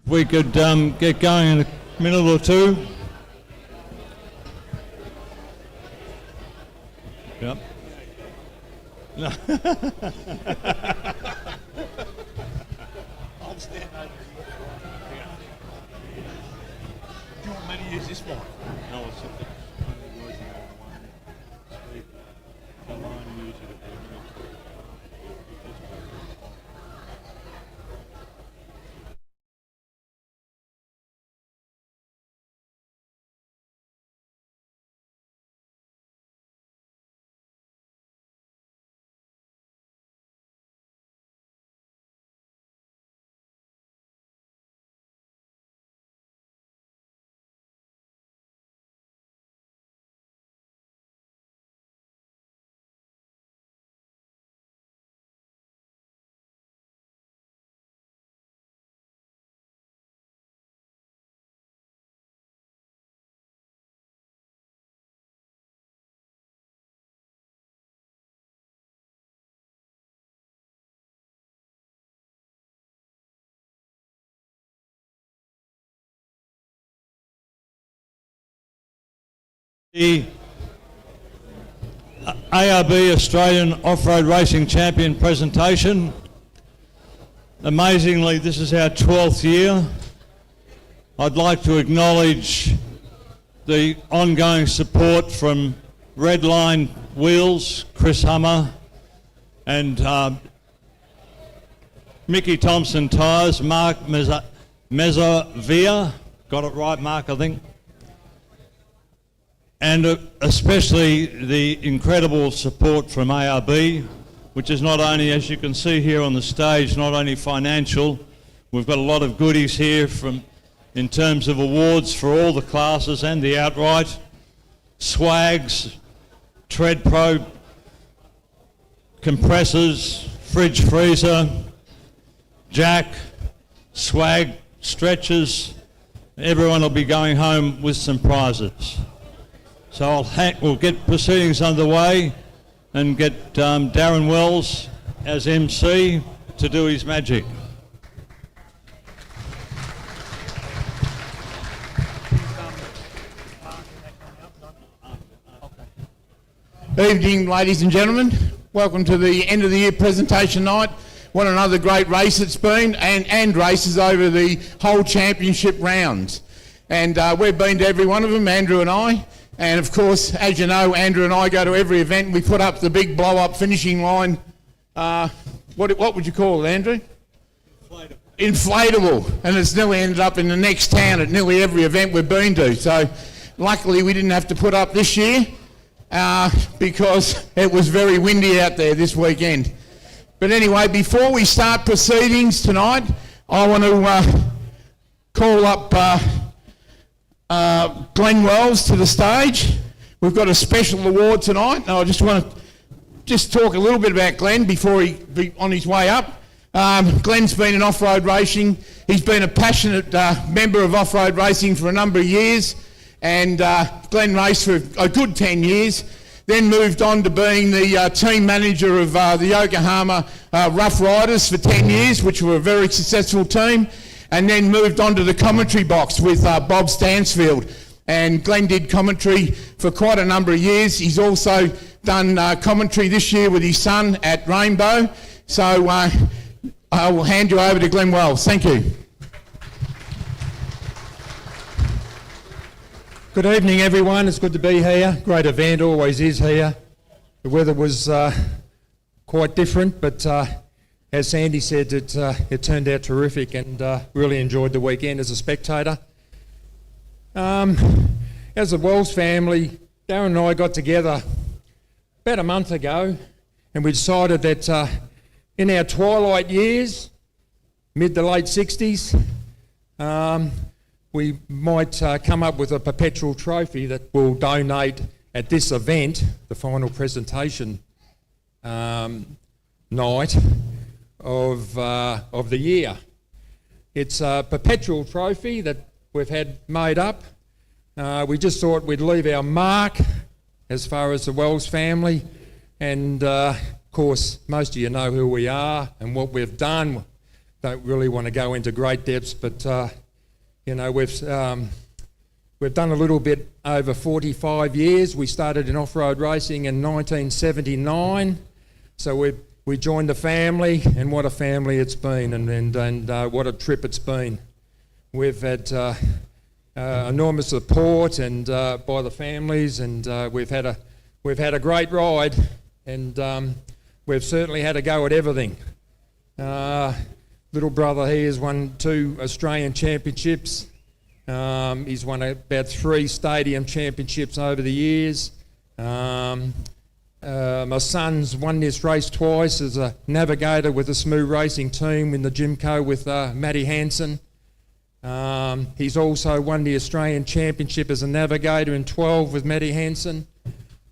If we could get going in a minute or two. Yep. No. I'll stand over here. Do you want me to use this one? No, it's just only working on one speaker. So I'm using it for a minute. The ARB Australian Off-Road Racing Champion presentation. Amazingly, this is our 12th year. I'd like to acknowledge the ongoing support from Redline Wheels, Chris Hummer, and Mickey Thompson Tyres, Mark Mezzavia, got it right, Mark, I think. And especially the incredible support from ARB, which is not only, as you can see here on the stage, not only financial. We've got a lot of goodies here in terms of awards for all the classes and the outright, swags, Tread Pro, compressors, fridge freezer, jack, swag, stretchers. Everyone will be going home with some prizes. So we'll get proceedings underway and get Darren Wells as MC to do his magic. Evening, ladies and gentlemen. Welcome to the end of the year presentation night. What another great race it's been, and races over the whole championship rounds. And we've been to every one of them, Andrew and I. And of course, as you know, Andrew and I go to every event. We put up the big blow-up finishing line. What would you call it, Andrew? Inflatable. And it's nearly ended up in the next town at nearly every event we've been to. So luckily we didn't have to put up this year because it was very windy out there this weekend. But anyway, before we start proceedings tonight, I want to call up Glenn Wells to the stage. We've got a special award tonight, and I just want to talk a little bit about Glenn before he on his way up. Glenn's been in off-road racing. He's been a passionate member of off-road racing for a number of years, and Glenn raced for a good 10 years, then moved on to being the team manager of the Yokohama Rough Riders for 10 years, which were a very successful team, and then moved on to the commentary box with Bob Stansfield. And Glenn did commentary for quite a number of years. He's also done commentary this year with his son at Rainbow. So I will hand you over to Glenn Wells. Thank you. Good evening, everyone. It's good to be here. Great event, always is here. The weather was quite different, but as Sandy said, it turned out terrific, and really enjoyed the weekend as a spectator. As a Wells family, Darren and I got together about a month ago, and we decided that in our twilight years, mid to late 60s, we might come up with a perpetual trophy that we'll donate at this event, the final presentation night of the year. It's a perpetual trophy that we've had made up. We just thought we'd leave our mark as far as the Wells family, and of course most of you know who we are and what we've done. don't really want to go into great depths, but you know, we've done a little bit over 45 years. We started in off-road racing in 1979, so we joined the family, and what a family it's been, and what a trip it's been. We've had enormous support and by the families, and we've had a great ride, and we've certainly had a go at everything. Little brother here has won 2 Australian championships. He's won about 3 stadium championships over the years. My son's won this race twice as a navigator with the Smooth Racing team in the Jimco with Matty Hansen. He's also won the Australian Championship as a navigator in 12 with Matty Hansen.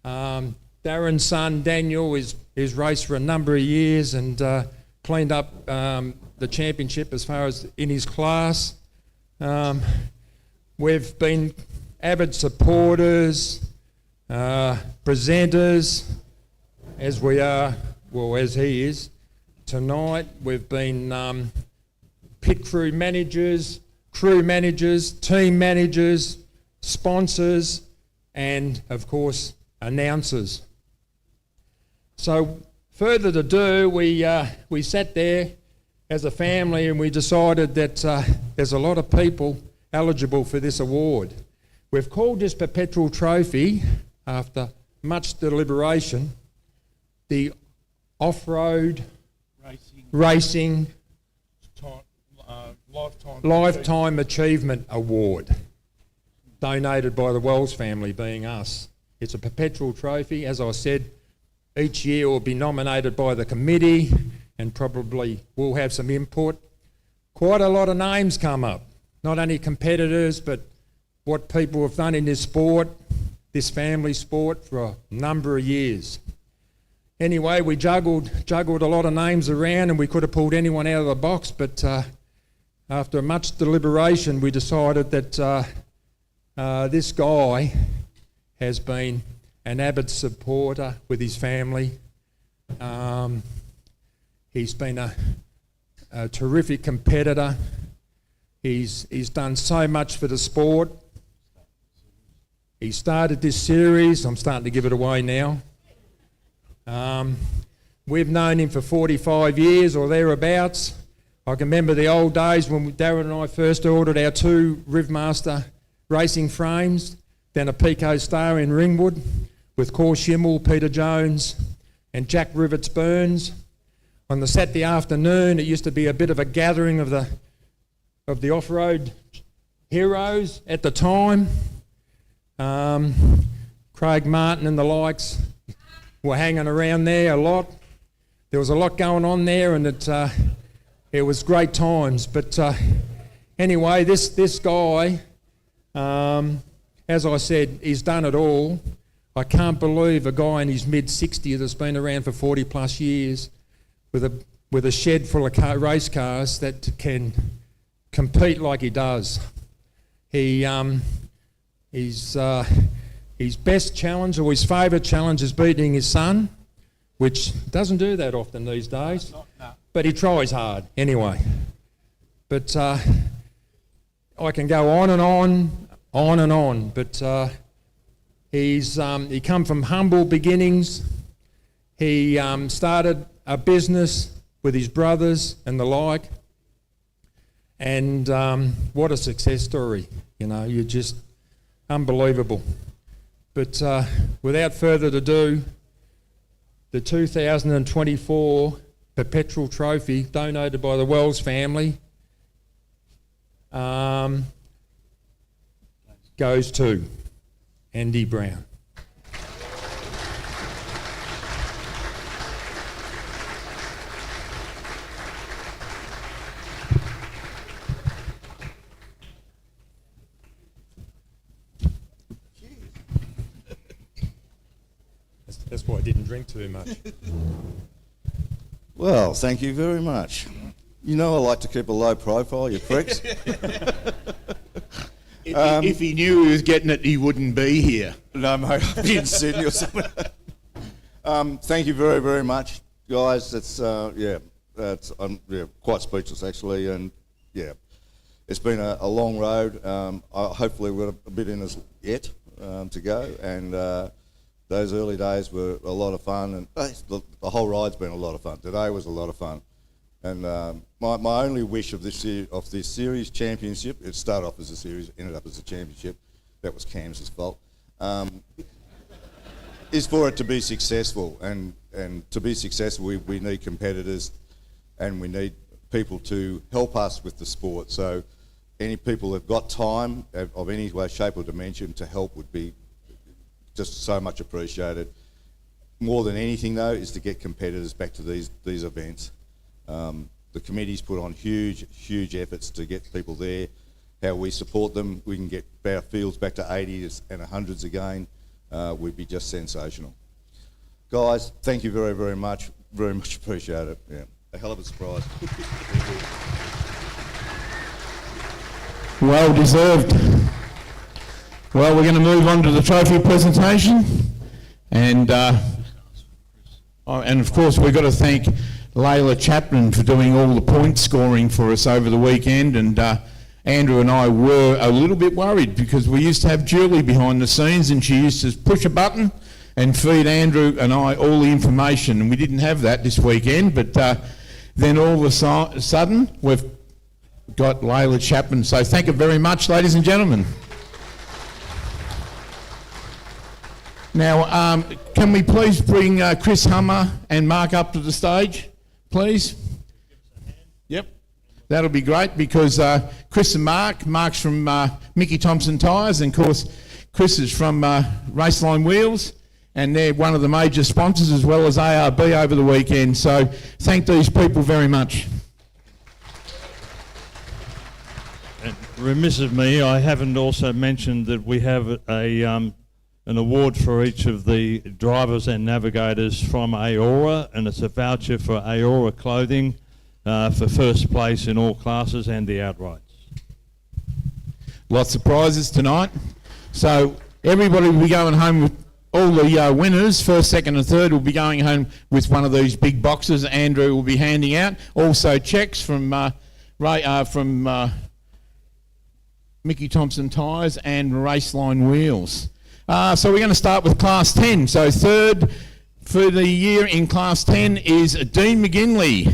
Darren's son Daniel is raced for a number of years and cleaned up the championship as far as in his class. We've been avid supporters, presenters, as we are, well, as he is. Tonight we've been pit crew managers, team managers, sponsors, and of course announcers. So further to do, we sat there as a family and we decided that there's a lot of people eligible for this award. We've called this Perpetual Trophy, after much deliberation, the Off-Road Racing Lifetime Achievement Award, donated by the Wells family, being us. It's a perpetual trophy. As I said, each year it will be nominated by the committee and probably will have some input. Quite a lot of names come up, not only competitors, but what people have done in this sport, this family sport, for a number of years. Anyway, we juggled a lot of names around, and we could have pulled anyone out of the box, but after much deliberation, we decided that this guy has been an avid supporter with his family. He's been a terrific competitor. He's done so much for the sport. He started this series. I'm starting to give it away now. We've known him for 45 years or thereabouts. I can remember the old days when Darren and I first ordered our 2 Rivmaster racing frames, then a Pico Star in Ringwood with Cor Schimmel, Peter Jones and Jack Rivets Burns. On the Saturday afternoon, it used to be a bit of a gathering of the off-road heroes at the time. Craig Martin and the likes were hanging around there a lot. There was a lot going on there, and it was great times. But anyway, this guy, as I said, he's done it all. I can't believe a guy in his mid-60s that's been around for 40 plus years with a shed full of race cars that can compete like he does. His best challenge, or his favourite challenge, is beating his son, which doesn't do that often these days. But he tries hard anyway. But I can go on and on. But he come from humble beginnings. He started a business with his brothers and the like. And what a success story. You know, you're just unbelievable. But without further ado, the 2024 Perpetual Trophy, donated by the Wells family, goes to Andy Brown. That's why I didn't drink too much. Well, thank you very much. You know I like to keep a low profile, you pricks. If he knew he was getting it, he wouldn't be here. No, mate, I'll be in Sydney or something. Thank you very, very much, guys. It's I'm quite speechless actually, and yeah, it's been a long road. Hopefully we've got a bit in us yet to go, and those early days were a lot of fun, and the whole ride's been a lot of fun. Today was a lot of fun, and my only wish of this series championship, it started off as a series, ended up as a championship. That was Cam's fault. Is for it to be successful, and to be successful we need competitors, and we need people to help us with the sport. So any people that have got time of any way, shape or dimension to help would be just so much appreciated. More than anything though is to get competitors back to these events. The committee's put on huge efforts to get people there. How we support them, we can get our fields back to 80s and 100s again. Would be just sensational. Guys, thank you very much appreciate it. Yeah, a hell of a surprise. Well deserved. Well, we're going to move on to the trophy presentation, and of course we've got to thank Layla Chapman for doing all the point scoring for us over the weekend, and Andrew and I were a little bit worried because we used to have Julie behind the scenes, and she used to push a button and feed Andrew and I all the information, and we didn't have that this weekend. But then all of a sudden we've got Layla Chapman, so thank you very much, ladies and gentlemen. Now, can we please bring Chris Hummer and Mark up to the stage, please? Yep. That'll be great, because Chris and Mark's from Mickey Thompson Tyres, and of course Chris is from Raceline Wheels, and they're one of the major sponsors, as well as ARB over the weekend. So thank these people very much. And remiss of me, I haven't also mentioned that we have an award for each of the drivers and navigators from Aora, and it's a voucher for Aora clothing for first place in all classes and the outrights. Lots of prizes tonight. So everybody will be going home with all the winners, first, second and third, will be going home with one of these big boxes Andrew will be handing out. Also cheques from Mickey Thompson Tyres and Raceline Wheels. So we're going to start with Class 10. So third for the year in Class 10 is Dean McGinley.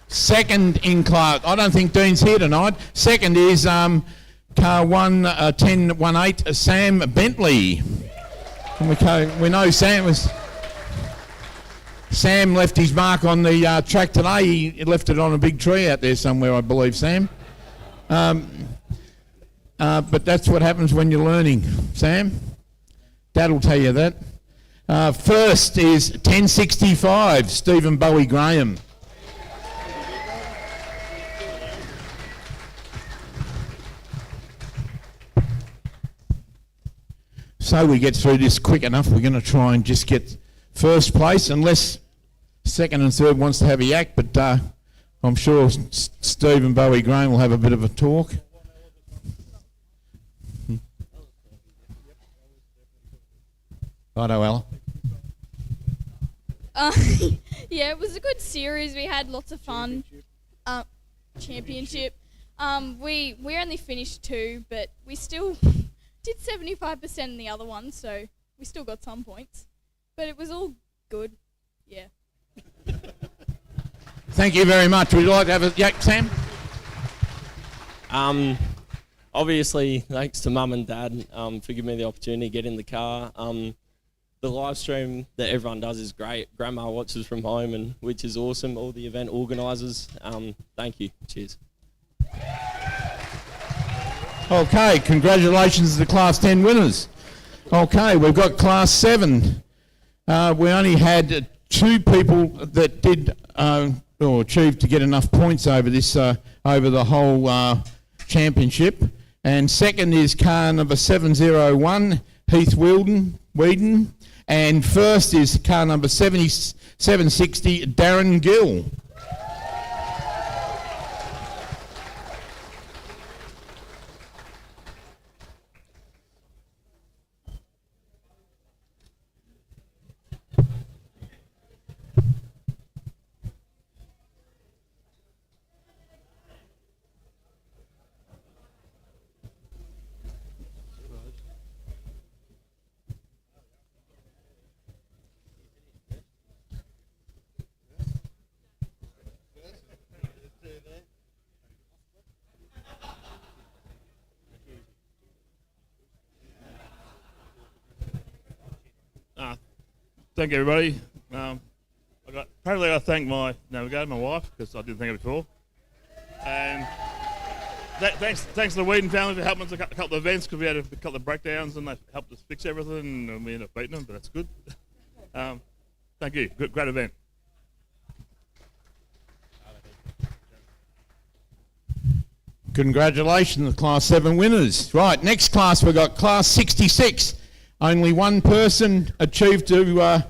Second in class, I don't think Dean's here tonight. Second is car 1018, Sam Bentley. And we know Sam left his mark on the track today. He left it on a big tree out there somewhere, I believe, Sam. But that's what happens when you're learning, Sam. Dad'll tell you that. First is 1065, Stephen Bowie Graham. So we get through this quick enough, we're going to try and just get first place, unless second and third wants to have a yak, but I'm sure Stephen Bowie Graham will have a bit of a talk. Righto, Ella. Yeah, it was a good series. We had lots of fun. Championship. We only finished 2, but we still did 75% in the other one, so we still got some points. But it was all good. Yeah. Thank you very much. Would you like to have a yak, Sam? Obviously, thanks to Mum and Dad for giving me the opportunity to get in the car. The live stream that everyone does is great. Grandma watches from home, and which is awesome. All the event organisers, thank you. Cheers. Okay, congratulations to the Class 10 winners. Okay, we've got Class 7. We only had 2 people that did or achieved to get enough points over this over the whole championship. And second is car number 701, Heath Whedon. And first is car number 760, Darren Gill. thank you, everybody. Apparently I thank my navigator, my wife, because I didn't think of it before. And thanks to the Whedon family for helping us a couple of events, because we had a couple of breakdowns and they helped us fix everything, and we ended up beating them, but that's good. Thank you. Great event. Congratulations, Class 7 winners. Right, next class we've got Class 66. Only one person achieved to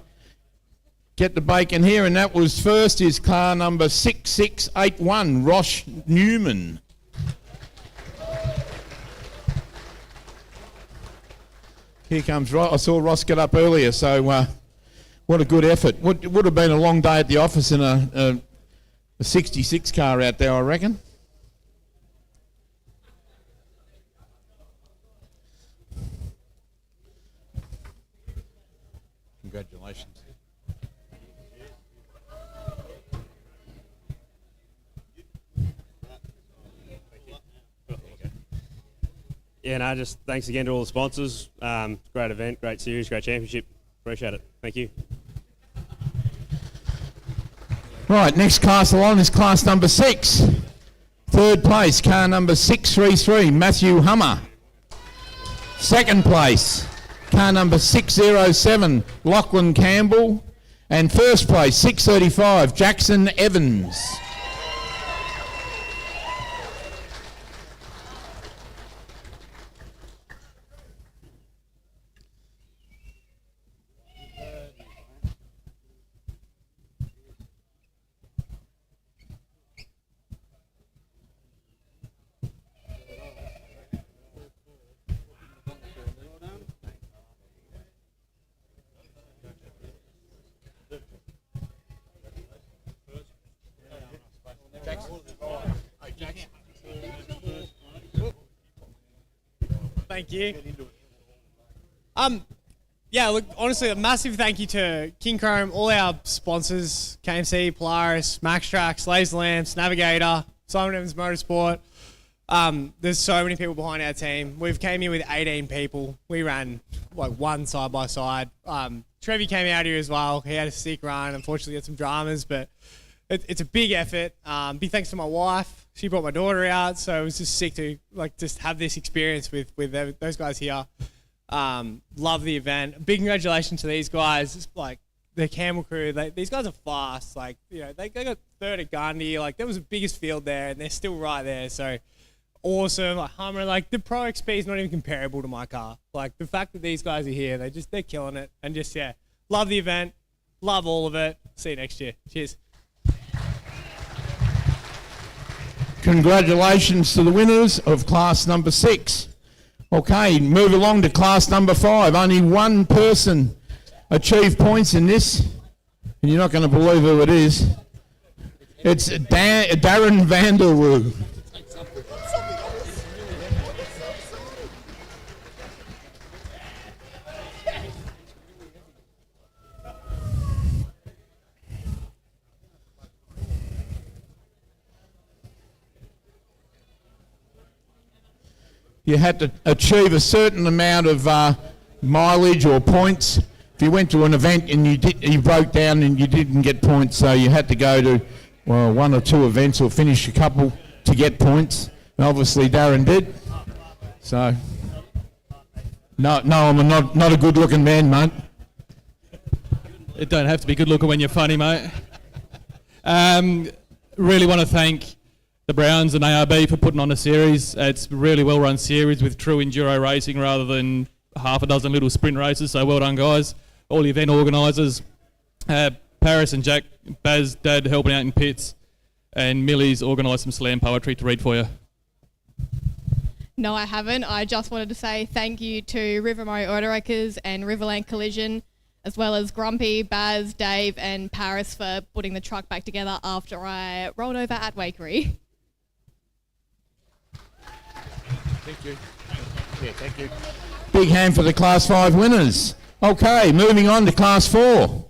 get the bacon here, and that was first is car number 6681, Ross Newman. Here comes Ross. I saw Ross get up earlier, so what a good effort. Would have been a long day at the office in a 66 car out there, I reckon. Congratulations. Yeah, no, just thanks again to all the sponsors. Great event, great series, great championship. Appreciate it. Thank you. Right, next class along is class number 6. Third place, car number 633, Matthew Hummer. Second place, car number 607, Lachlan Campbell. And first place, 635, Jackson Evans. Thank you. Yeah, look, honestly, a massive thank you to King Chrome, all our sponsors, KMC, Polaris, Max Tracks, Laser Lamps, Navigator, Simon Evans Motorsport. There's so many people behind our team. We've came here with 18 people. We ran like one side by side. Trevi came out here as well. He had a sick run. Unfortunately, had some dramas, but it's a big effort. Big thanks to my wife. She brought my daughter out, so it was just sick to just have this experience with those guys here. Love the event. Big congratulations to these guys. It's like the Camel crew. These guys are fast. They got third at Gandhi. That was the biggest field there, and they're still right there. So awesome. Hummer. The Pro XP is not even comparable to my car. The fact that these guys are here, they're killing it. And love the event. Love all of it. See you next year. Cheers. Congratulations to the winners of class number 6. Okay, move along to class number 5. Only one person achieved points in this, and you're not going to believe who it is. It's Darren Vanderwoo. You had to achieve a certain amount of mileage or points. If you went to an event and you broke down and you didn't get points, so you had to go to one or two events or finish a couple to get points. And obviously Darren did. So no, I'm not a good-looking man, mate. It don't have to be good looking when you're funny, mate. Really want to thank the Browns and ARB for putting on a series. It's a really well-run series with true enduro racing rather than half a dozen little sprint races, so well done, guys. All the event organisers, Paris and Jack, Baz, Dad helping out in pits, and Millie's organised some slam poetry to read for you. No, I haven't. I just wanted to say thank you to Rivermo Autowreckers and Riverland Collision, as well as Grumpy, Baz, Dave and Paris for putting the truck back together after I rolled over at Wakery. Thank you. Yeah, thank you. Big hand for the Class 5 winners. Okay, moving on to Class 4.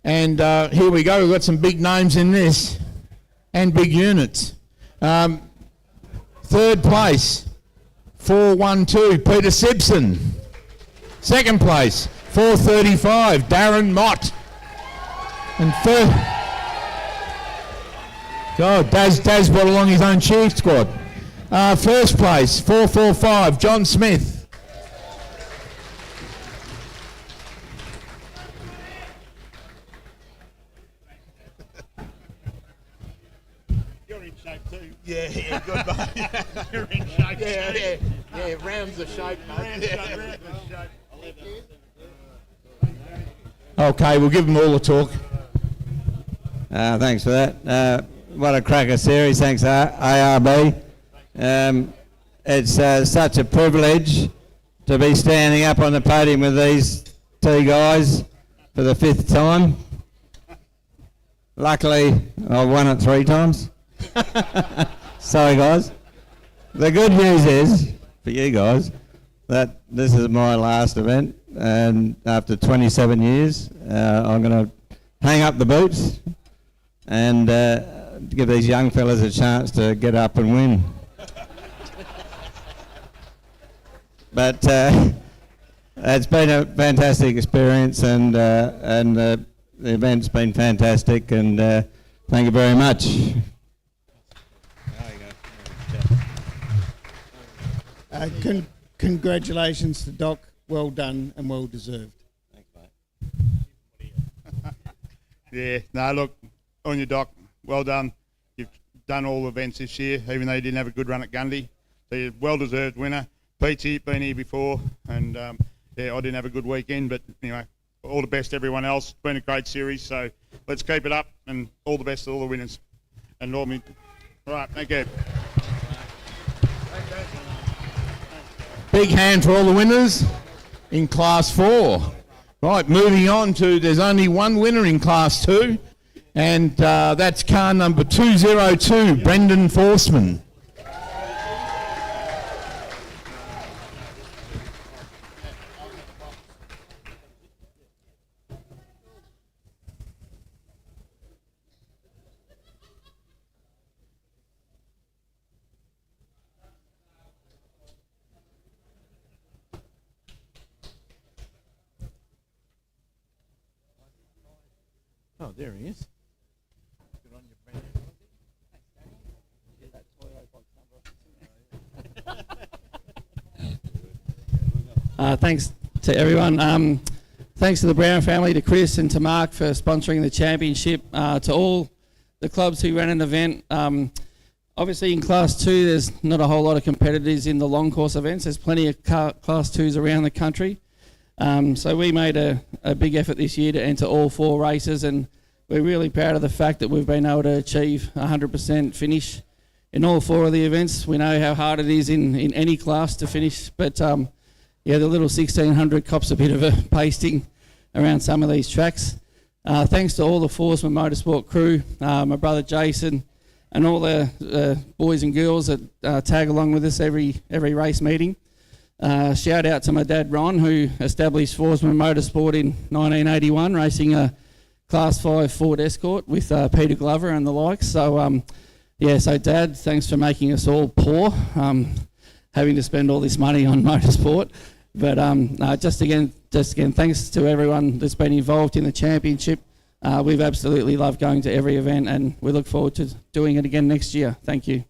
And here we go. We've got some big names in this and big units. Third place, 412, Peter Simpson. Second place, 4:35, Darren Mott. And God, Daz brought along his own cheer squad. First place, 4:45, John Smith. You're in shape too. Yeah, good mate. You're in shape too. Yeah, rounds of shape, mate. Rounds of shape. Okay, we'll give them all a talk. Thanks for that. What a cracker series. Thanks, ARB. It's such a privilege to be standing up on the podium with these two guys for the 5th time. Luckily, I've won it 3 times. Sorry, guys. The good news is, for you guys, that this is my last event, and after 27 years, I'm going to hang up the boots and give these young fellas a chance to get up and win. But it's been a fantastic experience, and the event's been fantastic, and thank you very much. Congratulations to Doc. Well done and well deserved. Thanks, mate. Yeah, no, look, on your Doc, well done. You've done all events this year, even though you didn't have a good run at Gundy. So you're well-deserved winner. Pete's been here before, and yeah, I didn't have a good weekend, but anyway, all the best to everyone else. It's been a great series, so let's keep it up, and all the best to all the winners. And all right, thank you. Big hand for all the winners in Class 4. Right, moving on to, there's only one winner in Class 2, and that's car number 202, Brendan Forsman. Oh, there he is. Thanks to everyone. Thanks to the Brown family, to Chris and to Mark for sponsoring the championship. To all the clubs who ran an event. Obviously in Class 2 there's not a whole lot of competitors in the long course events. There's plenty of Class 2s around the country. So we made a big effort this year to enter all 4 races, and we're really proud of the fact that we've been able to achieve 100% finish in all 4 of the events. We know how hard it is in any class to finish, but yeah, the little 1600 cops a bit of a pasting around some of these tracks. Thanks to all the Forsman Motorsport crew, my brother Jason, and all the boys and girls that tag along with us every race meeting. Shout out to my dad Ron, who established Forsman Motorsport in 1981, racing a Class 5 Ford Escort with Peter Glover and the likes. So yeah, so Dad, thanks for making us all poor, having to spend all this money on motorsport. But just again, thanks to everyone that's been involved in the championship. We've absolutely loved going to every event, and we look forward to doing it again next year. Thank you.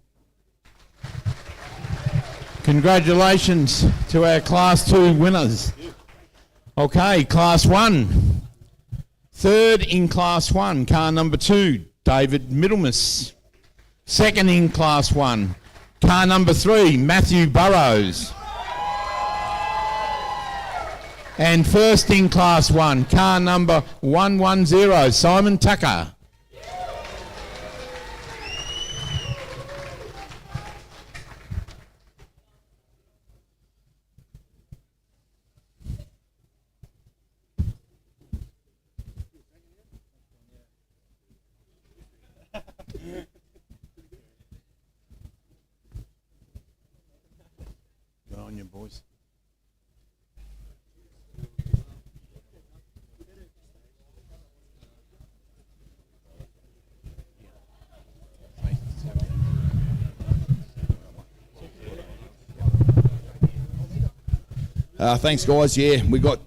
Congratulations to our Class 2 winners. Okay, Class 1. Third in Class 1, car number 2, David Middlemas. Second in Class 1, car number 3, Matthew Burrows. And first in Class 1, car number 110, Simon Tucker. Go on, you boys. Thanks, guys. Yeah, we got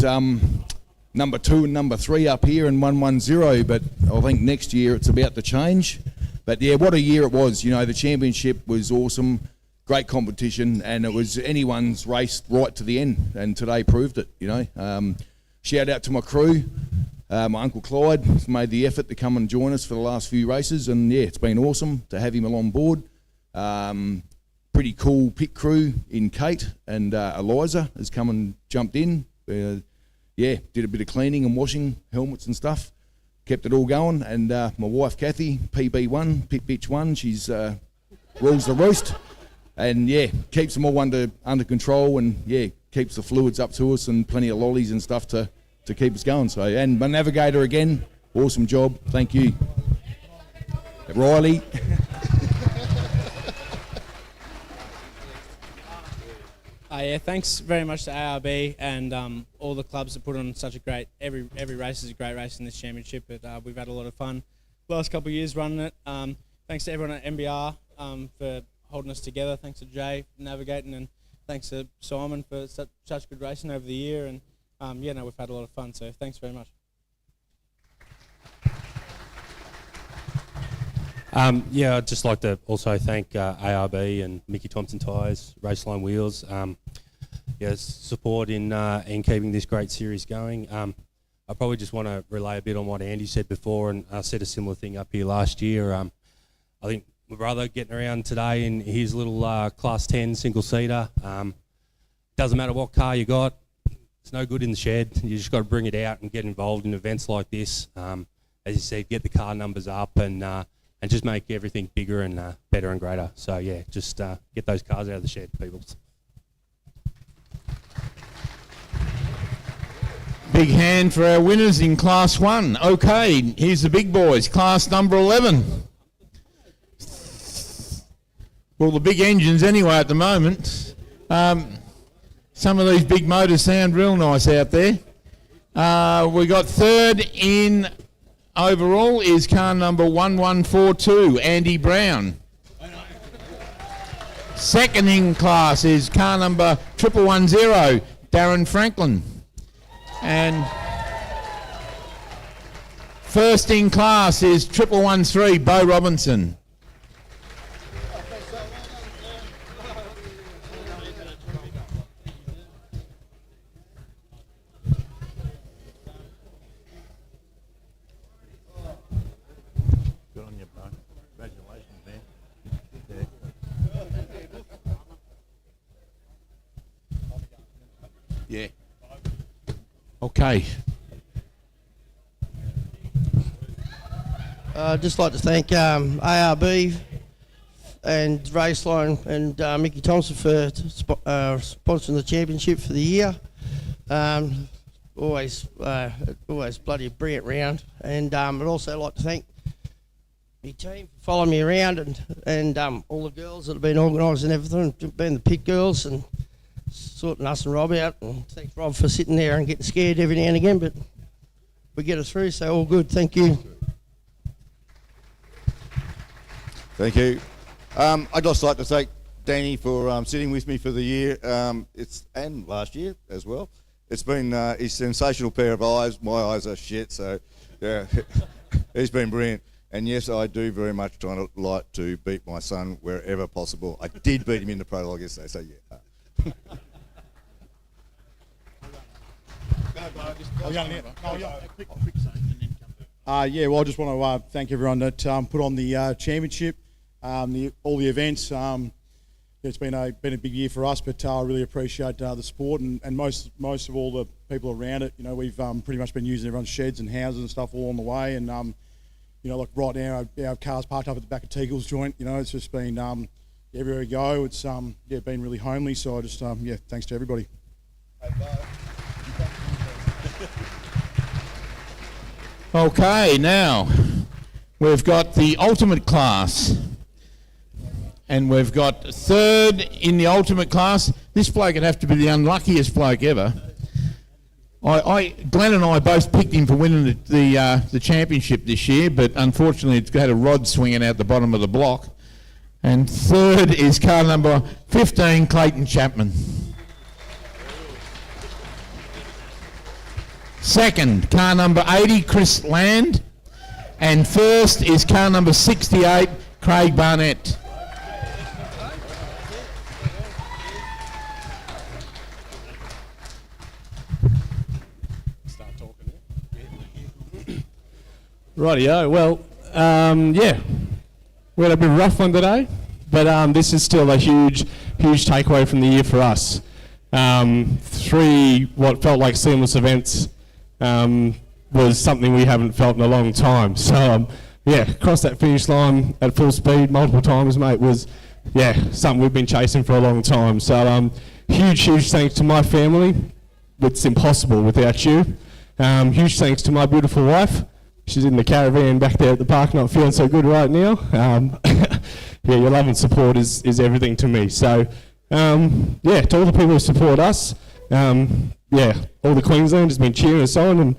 number 2 and number 3 up here and 110, but I think next year it's about to change. But yeah, what a year it was. You know, the championship was awesome, great competition, and it was anyone's race right to the end, and today proved it, you know. Shout out to my crew. My Uncle Clyde has made the effort to come and join us for the last few races, and yeah, it's been awesome to have him along board. Pretty cool pit crew in Kate and Eliza has come and jumped in. Yeah, did a bit of cleaning and washing, helmets and stuff. Kept it all going, and my wife Kathy, PB1, Pit Bitch 1, she's rules the roost, and yeah, keeps them all under control, and yeah, keeps the fluids up to us and plenty of lollies and stuff to keep us going. So, and my navigator again, awesome job, thank you. Riley. Yeah, thanks very much to ARB and all the clubs that put on such a great, every race is a great race in this championship, but we've had a lot of fun last couple of years running it. Thanks to everyone at MBR for holding us together, thanks to Jay for navigating, and thanks to Simon for such good racing over the year, and yeah, no, we've had a lot of fun, so thanks very much. Yeah, I'd just like to also thank ARB and Mickey Thompson Tyres, Raceline Wheels, support in keeping this great series going. I probably just want to relay a bit on what Andy said before, and I said a similar thing up here last year. I think my brother getting around today in his little Class 10 single-seater, doesn't matter what car you got, it's no good in the shed. You just got to bring it out and get involved in events like this. As you said, get the car numbers up and just make everything bigger and better and greater. So yeah, just get those cars out of the shed, people. Big hand for our winners in Class 1. Okay, here's the big boys. Class number 11. Well, the big engines anyway at the moment. Some of these big motors sound real nice out there. We got third in overall is car number 1142, Andy Brown. Second in class is car number 1110, Darren Franklin. And first in class is 1113, Bo Robinson. Yeah. Okay. I'd just like to thank ARB and Raceline and Mickey Thompson for sponsoring the championship for the year. Always bloody brilliant round. And I'd also like to thank my team for following me around and all the girls that have been organising everything, being the pit girls and sorting us and Rob out, and thanks Rob for sitting there and getting scared every now and again, but we get us through, so all good. Thank you. Thank you. I'd just like to thank Danny for sitting with me for the year, and last year as well. It's been his sensational pair of eyes. My eyes are shit, so yeah, he's been brilliant. And yes, I do very much like to beat my son wherever possible. I did beat him in the prologue yesterday, so yeah. Yeah, well, I just want to thank everyone that put on the championship, all the events. It's been a big year for us, but I really appreciate the support and most of all the people around it. You know, we've pretty much been using everyone's sheds and houses and stuff all on the way, and you know, like right now our car's parked up at the back of Teagle's joint. You know, it's just been everywhere we go. It's been really homely. So I just thanks to everybody. Okay, now we've got the ultimate class, and we've got third in the ultimate class. This bloke would have to be the unluckiest bloke ever. Glenn and I both picked him for winning the championship this year, but unfortunately it's had a rod swinging out the bottom of the block. And third is car number 15, Clayton Chapman. Second, car number 80, Chris Land. And first is car number 68, Craig Barnett. Rightio. Well, yeah, we had a bit of a rough one today, but this is still a huge takeaway from the year for us. 3 what felt like seamless events was something we haven't felt in a long time. So yeah, cross that finish line at full speed multiple times, mate, was something we've been chasing for a long time. So huge thanks to my family. It's impossible without you. Huge thanks to my beautiful wife. She's in the caravan back there at the park, not feeling so good right now. Yeah, your love and support is everything to me. So, yeah, to all the people who support us, yeah, all the Queensland has been cheering us on and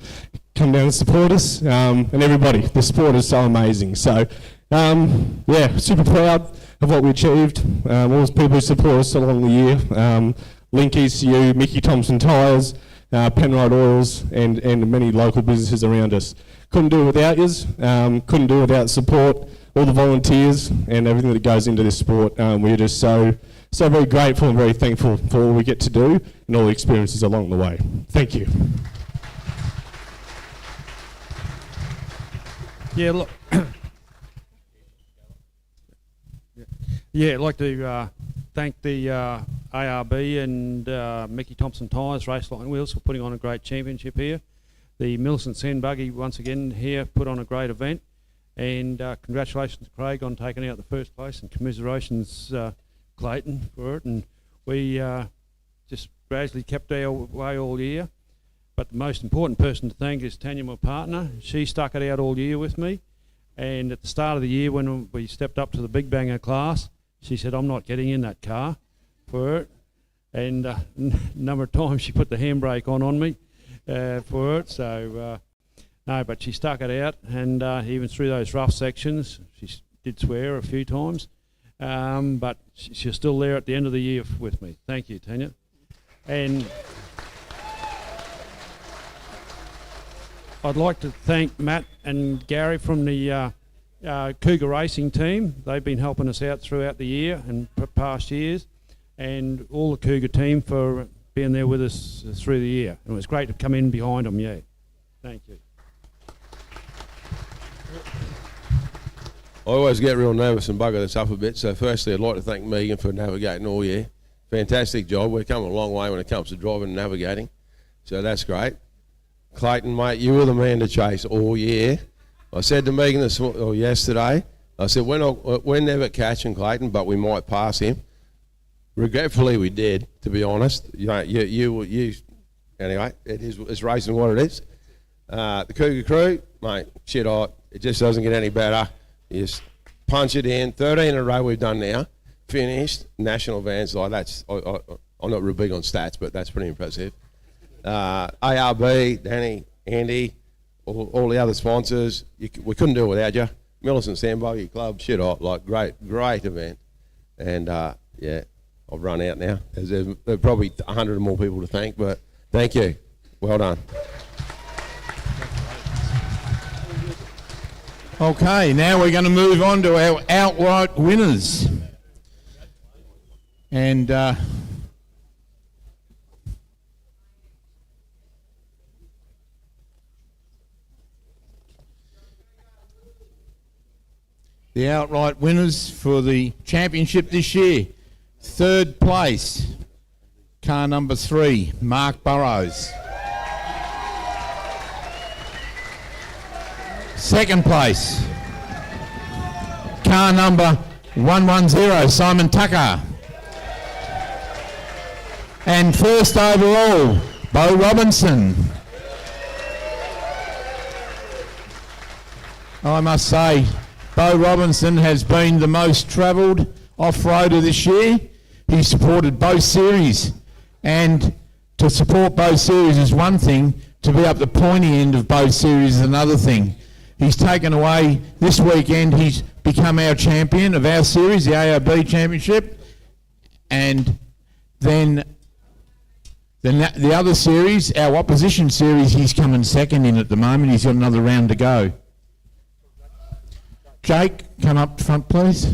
come down and support us, and everybody. The support is so amazing. So, yeah, super proud of what we achieved. All those people who support us along the year. Link ECU, Mickey Thompson Tyres, Penrite Oils, and many local businesses around us. Couldn't do it without yous, couldn't do it without support, all the volunteers and everything that goes into this sport. We're just so very grateful and very thankful for all we get to do and all the experiences along the way. Thank you. Yeah, look. Yeah, I'd like to thank the ARB and Mickey Thompson Tyres, Raceline Wheels for putting on a great championship here. The Millicent Sand Buggy once again here put on a great event, and congratulations to Craig on taking out the first place, and commiserations Clayton for it. And we just gradually kept our way all year. But the most important person to thank is Tanya, my partner. She stuck it out all year with me, and at the start of the year when we stepped up to the big banger class, she said, "I'm not getting in that car for it." And a number of times she put the handbrake on me for it. So, no, but she stuck it out, and even through those rough sections, she did swear a few times. But she's still there at the end of the year with me. Thank you, Tanya. And I'd like to thank Matt and Gary from the Cougar Racing team. They've been helping us out throughout the year and past years, and all the Cougar team for being there with us through the year. And it was great to come in behind them, yeah. Thank you. I always get real nervous and bugger this up a bit, so firstly I'd like to thank Megan for navigating all year. Fantastic job. We've come a long way when it comes to driving and navigating, so that's great. Clayton, mate, you were the man to chase all year. I said to Megan yesterday, I said, we're never catching Clayton, but we might pass him. Regretfully, we did, to be honest. You anyway, it's racing what it is. The Cougar crew, mate, shit hot. It just doesn't get any better. You just punch it in. 13 in a row we've done now. Finished. National vans, like that's, I'm not real big on stats, but that's pretty impressive. ARB, Danny, Andy, all the other sponsors, we couldn't do it without you. Millicent Sandbuggy Club, shit hot, like great event. And yeah, I've run out now. There's probably 100 more people to thank, but thank you. Well done. Okay, now we're going to move on to our outright winners. And the outright winners for the championship this year. Third place, car number 3, Mark Burrows. Second place, car number 110, Simon Tucker. And first overall, Bo Robinson. I must say, Bo Robinson has been the most travelled off-roader this year. He supported both series, and to support both series is one thing, to be up the pointy end of both series is another thing. He's taken away, this weekend he's become our champion of our series, the ARB Championship, and then Then the other series, our opposition series, he's coming second in at the moment. He's got another round to go. Jake, come up front, please.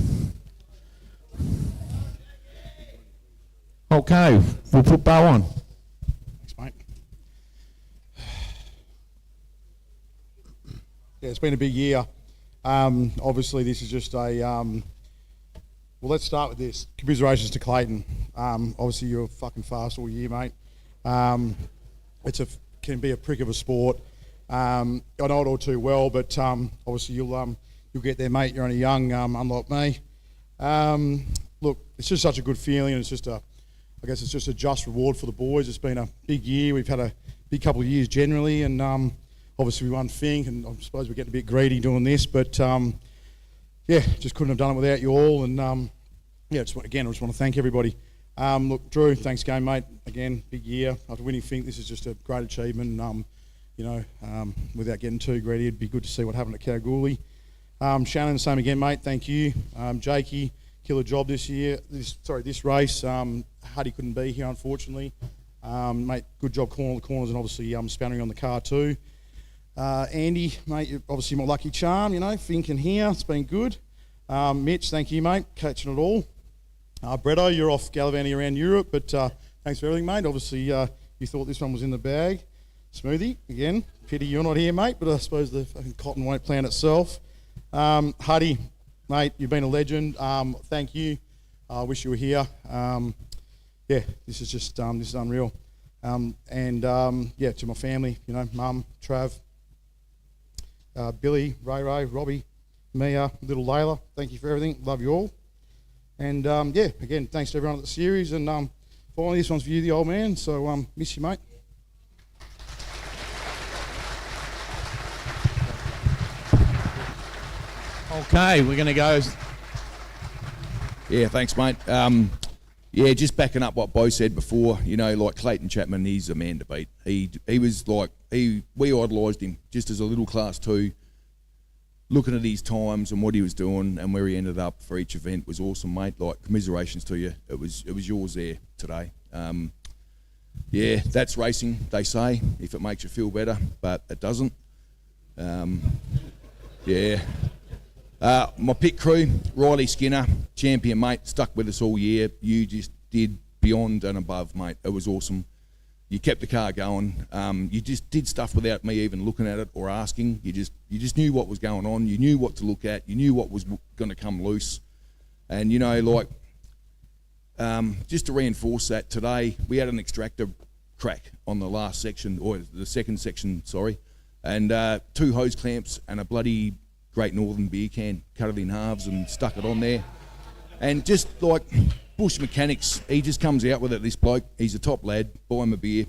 Okay, we'll put Bo on. Thanks, mate. Yeah, it's been a big year. Obviously, this is just a... well, let's start with this. Commiserations to Clayton. Obviously, you're fucking fast all year, mate. Can be a prick of a sport. I know it all too well, but obviously you'll get there, mate. You're only young, unlike me. Look, it's just such a good feeling, and I guess it's just a just reward for the boys. It's been a big year. We've had a big couple of years generally, and obviously we won Fink, and I suppose we're getting a bit greedy doing this, but yeah, just couldn't have done it without you all, and yeah, I just want to thank everybody. Look, Drew, thanks again, mate. Again, big year. After winning Fink, this is just a great achievement. You know, without getting too greedy, it'd be good to see what happened at Kalgoorlie. Shannon, same again, mate. Thank you. Jakey, killer job this race. Huddy couldn't be here, unfortunately. Mate, good job calling all the corners and obviously spouting on the car too. Andy, mate, you're obviously my lucky charm, you know, Fink and here, it's been good. Mitch, thank you, mate, catching it all. Bretto, you're off gallivanting around Europe, but thanks for everything, mate. Obviously, you thought this one was in the bag. Smoothie, again, pity you're not here, mate, but I suppose the fucking cotton won't plan itself. Huddy, mate, you've been a legend. Thank you. I wish you were here. Yeah, this is just this is unreal. Yeah, to my family, you know, Mum, Trav, Billy, Ray, Robbie, Mia, little Layla. Thank you for everything. Love you all. And yeah, again, thanks to everyone at the series. And finally, this one's for you, the old man. So miss you, mate. Okay, we're going to go. Yeah, thanks, mate. Yeah, just backing up what Bo said before, you know, like Clayton Chapman, he's a man to beat. He was like, we idolised him just as a little class 2. Looking at his times and what he was doing and where he ended up for each event was awesome, mate. Like, commiserations to you. It was yours there today. Yeah, that's racing, they say, if it makes you feel better, but it doesn't. Yeah. My pit crew, Riley Skinner, champion, mate, stuck with us all year. You just did beyond and above, mate. It was awesome. You kept the car going. You just did stuff without me even looking at it or asking. You just knew what was going on. You knew what to look at. You knew what was going to come loose. And, you know, like, just to reinforce that, today we had an extractor crack on the last section, or the second section, sorry, and 2 hose clamps and a bloody Great Northern beer can, cut it in halves and stuck it on there. And just like Bush Mechanics, he just comes out with it, this bloke. He's a top lad, buy him a beer.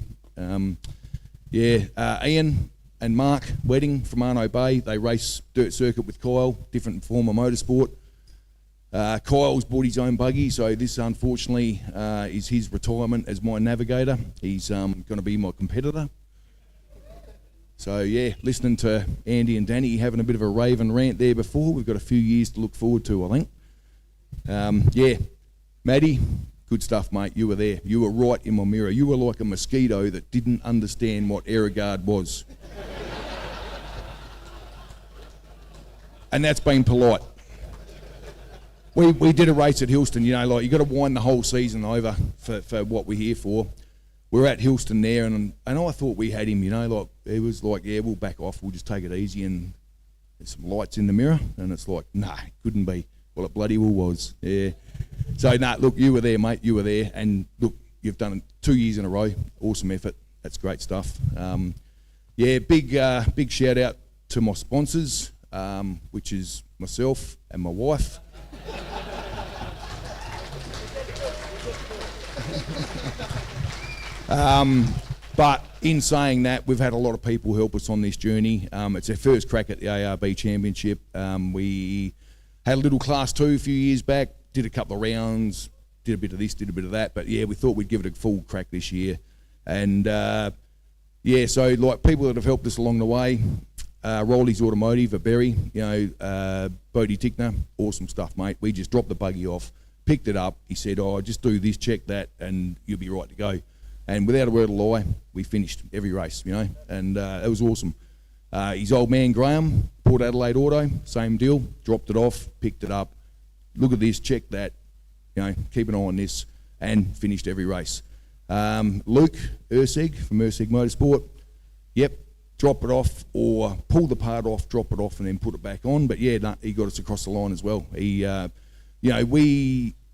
Yeah, Ian and Mark Wedding from Arno Bay, they race dirt circuit with Kyle, different form of motorsport. Kyle's bought his own buggy, so this unfortunately is his retirement as my navigator. He's going to be my competitor. So yeah, listening to Andy and Danny having a bit of a rave and rant there before. We've got a few years to look forward to, I think. Yeah, Maddie, good stuff, mate. You were there. You were right in my mirror. You were like a mosquito that didn't understand what Aerogard was. And that's been polite. We did a race at Hillston, you know, like you got to wind the whole season over for what we're here for. We're at Hillston there, and I thought we had him, you know, like, it was like, yeah, we'll back off, we'll just take it easy, and there's some lights in the mirror, and it's like, nah, it couldn't be. Well, it bloody well was, yeah. So, nah, look, you were there, mate, you were there, and look, you've done it 2 years in a row, awesome effort, that's great stuff. Yeah, big shout out to my sponsors, which is myself and my wife. But in saying that, we've had a lot of people help us on this journey. It's our first crack at the ARB Championship. We had a little Class 2 a few years back, did a couple of rounds, did a bit of this, did a bit of that, but yeah, we thought we'd give it a full crack this year. And yeah, so like people that have helped us along the way, Rolly's Automotive, a Berry, you know, Bodie Tickner, awesome stuff, mate. We just dropped the buggy off, picked it up. He said, oh, just do this, check that, and you'll be right to go. And without a word of lie, we finished every race, you know, and it was awesome. His old man Graham, Port Adelaide Auto, same deal, dropped it off, picked it up, look at this, check that, you know, keep an eye on this, and finished every race. Luke Ursig from Ursig Motorsport, yep, drop it off or pull the part off, drop it off and then put it back on. But yeah, no, he got us across the line as well. He, you know,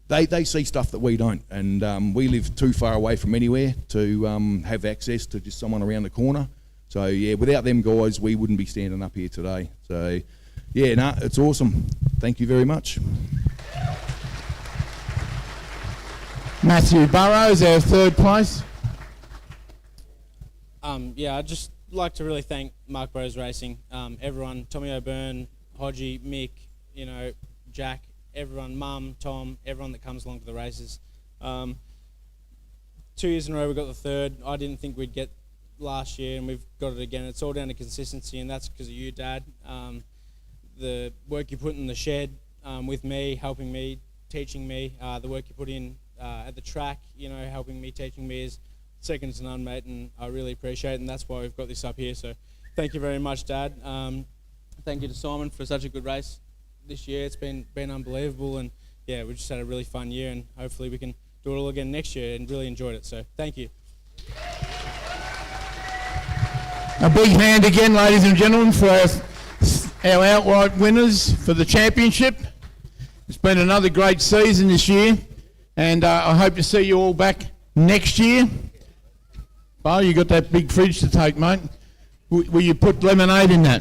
they see stuff that we don't, and we live too far away from anywhere to have access to just someone around the corner. So yeah, without them guys, we wouldn't be standing up here today. So yeah, no, it's awesome. Thank you very much. Matthew Burrows, our third place. Yeah, I'd just like to really thank Mark Bros Racing, everyone, Tommy O'Byrne, Hodgie, Mick, you know, Jack, everyone, Mum, Tom, everyone that comes along to the races. 2 years in a row we got the third. I didn't think we'd get last year, and we've got it again. It's all down to consistency, and that's because of you, Dad. The work you put in the shed with me, helping me, teaching me, the work you put in at the track, you know, helping me, teaching me is second to none, mate, and I really appreciate it, and that's why we've got this up here. So thank you very much, Dad. Thank you to Simon for such a good race this year. It's been unbelievable, and yeah, we just had a really fun year, and hopefully we can do it all again next year, and really enjoyed it. So thank you. A big hand again, ladies and gentlemen, for our outright winners for the championship. It's been another great season this year, and I hope to see you all back next year. Bo, you got that big fridge to take, mate. Will you put lemonade in that?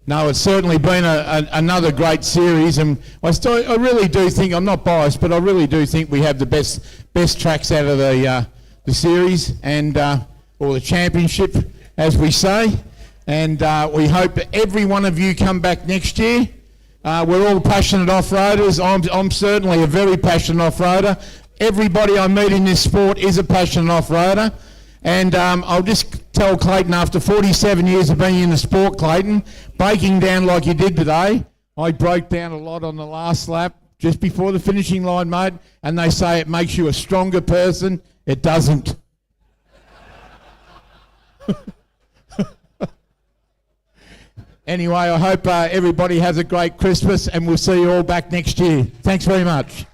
No, it's certainly been another great series, and I really do think, I'm not biased, but I really do think we have the best tracks out of the series and or the championship, as we say. And we hope every one of you come back next year. We're all passionate off-roaders. I'm certainly a very passionate off-roader. Everybody I meet in this sport is a passionate off-roader. And I'll just tell Clayton, after 47 years of being in the sport, Clayton, breaking down like you did today, I broke down a lot on the last lap, just before the finishing line, mate, and they say it makes you a stronger person. It doesn't. Anyway, I hope everybody has a great Christmas, and we'll see you all back next year. Thanks very much.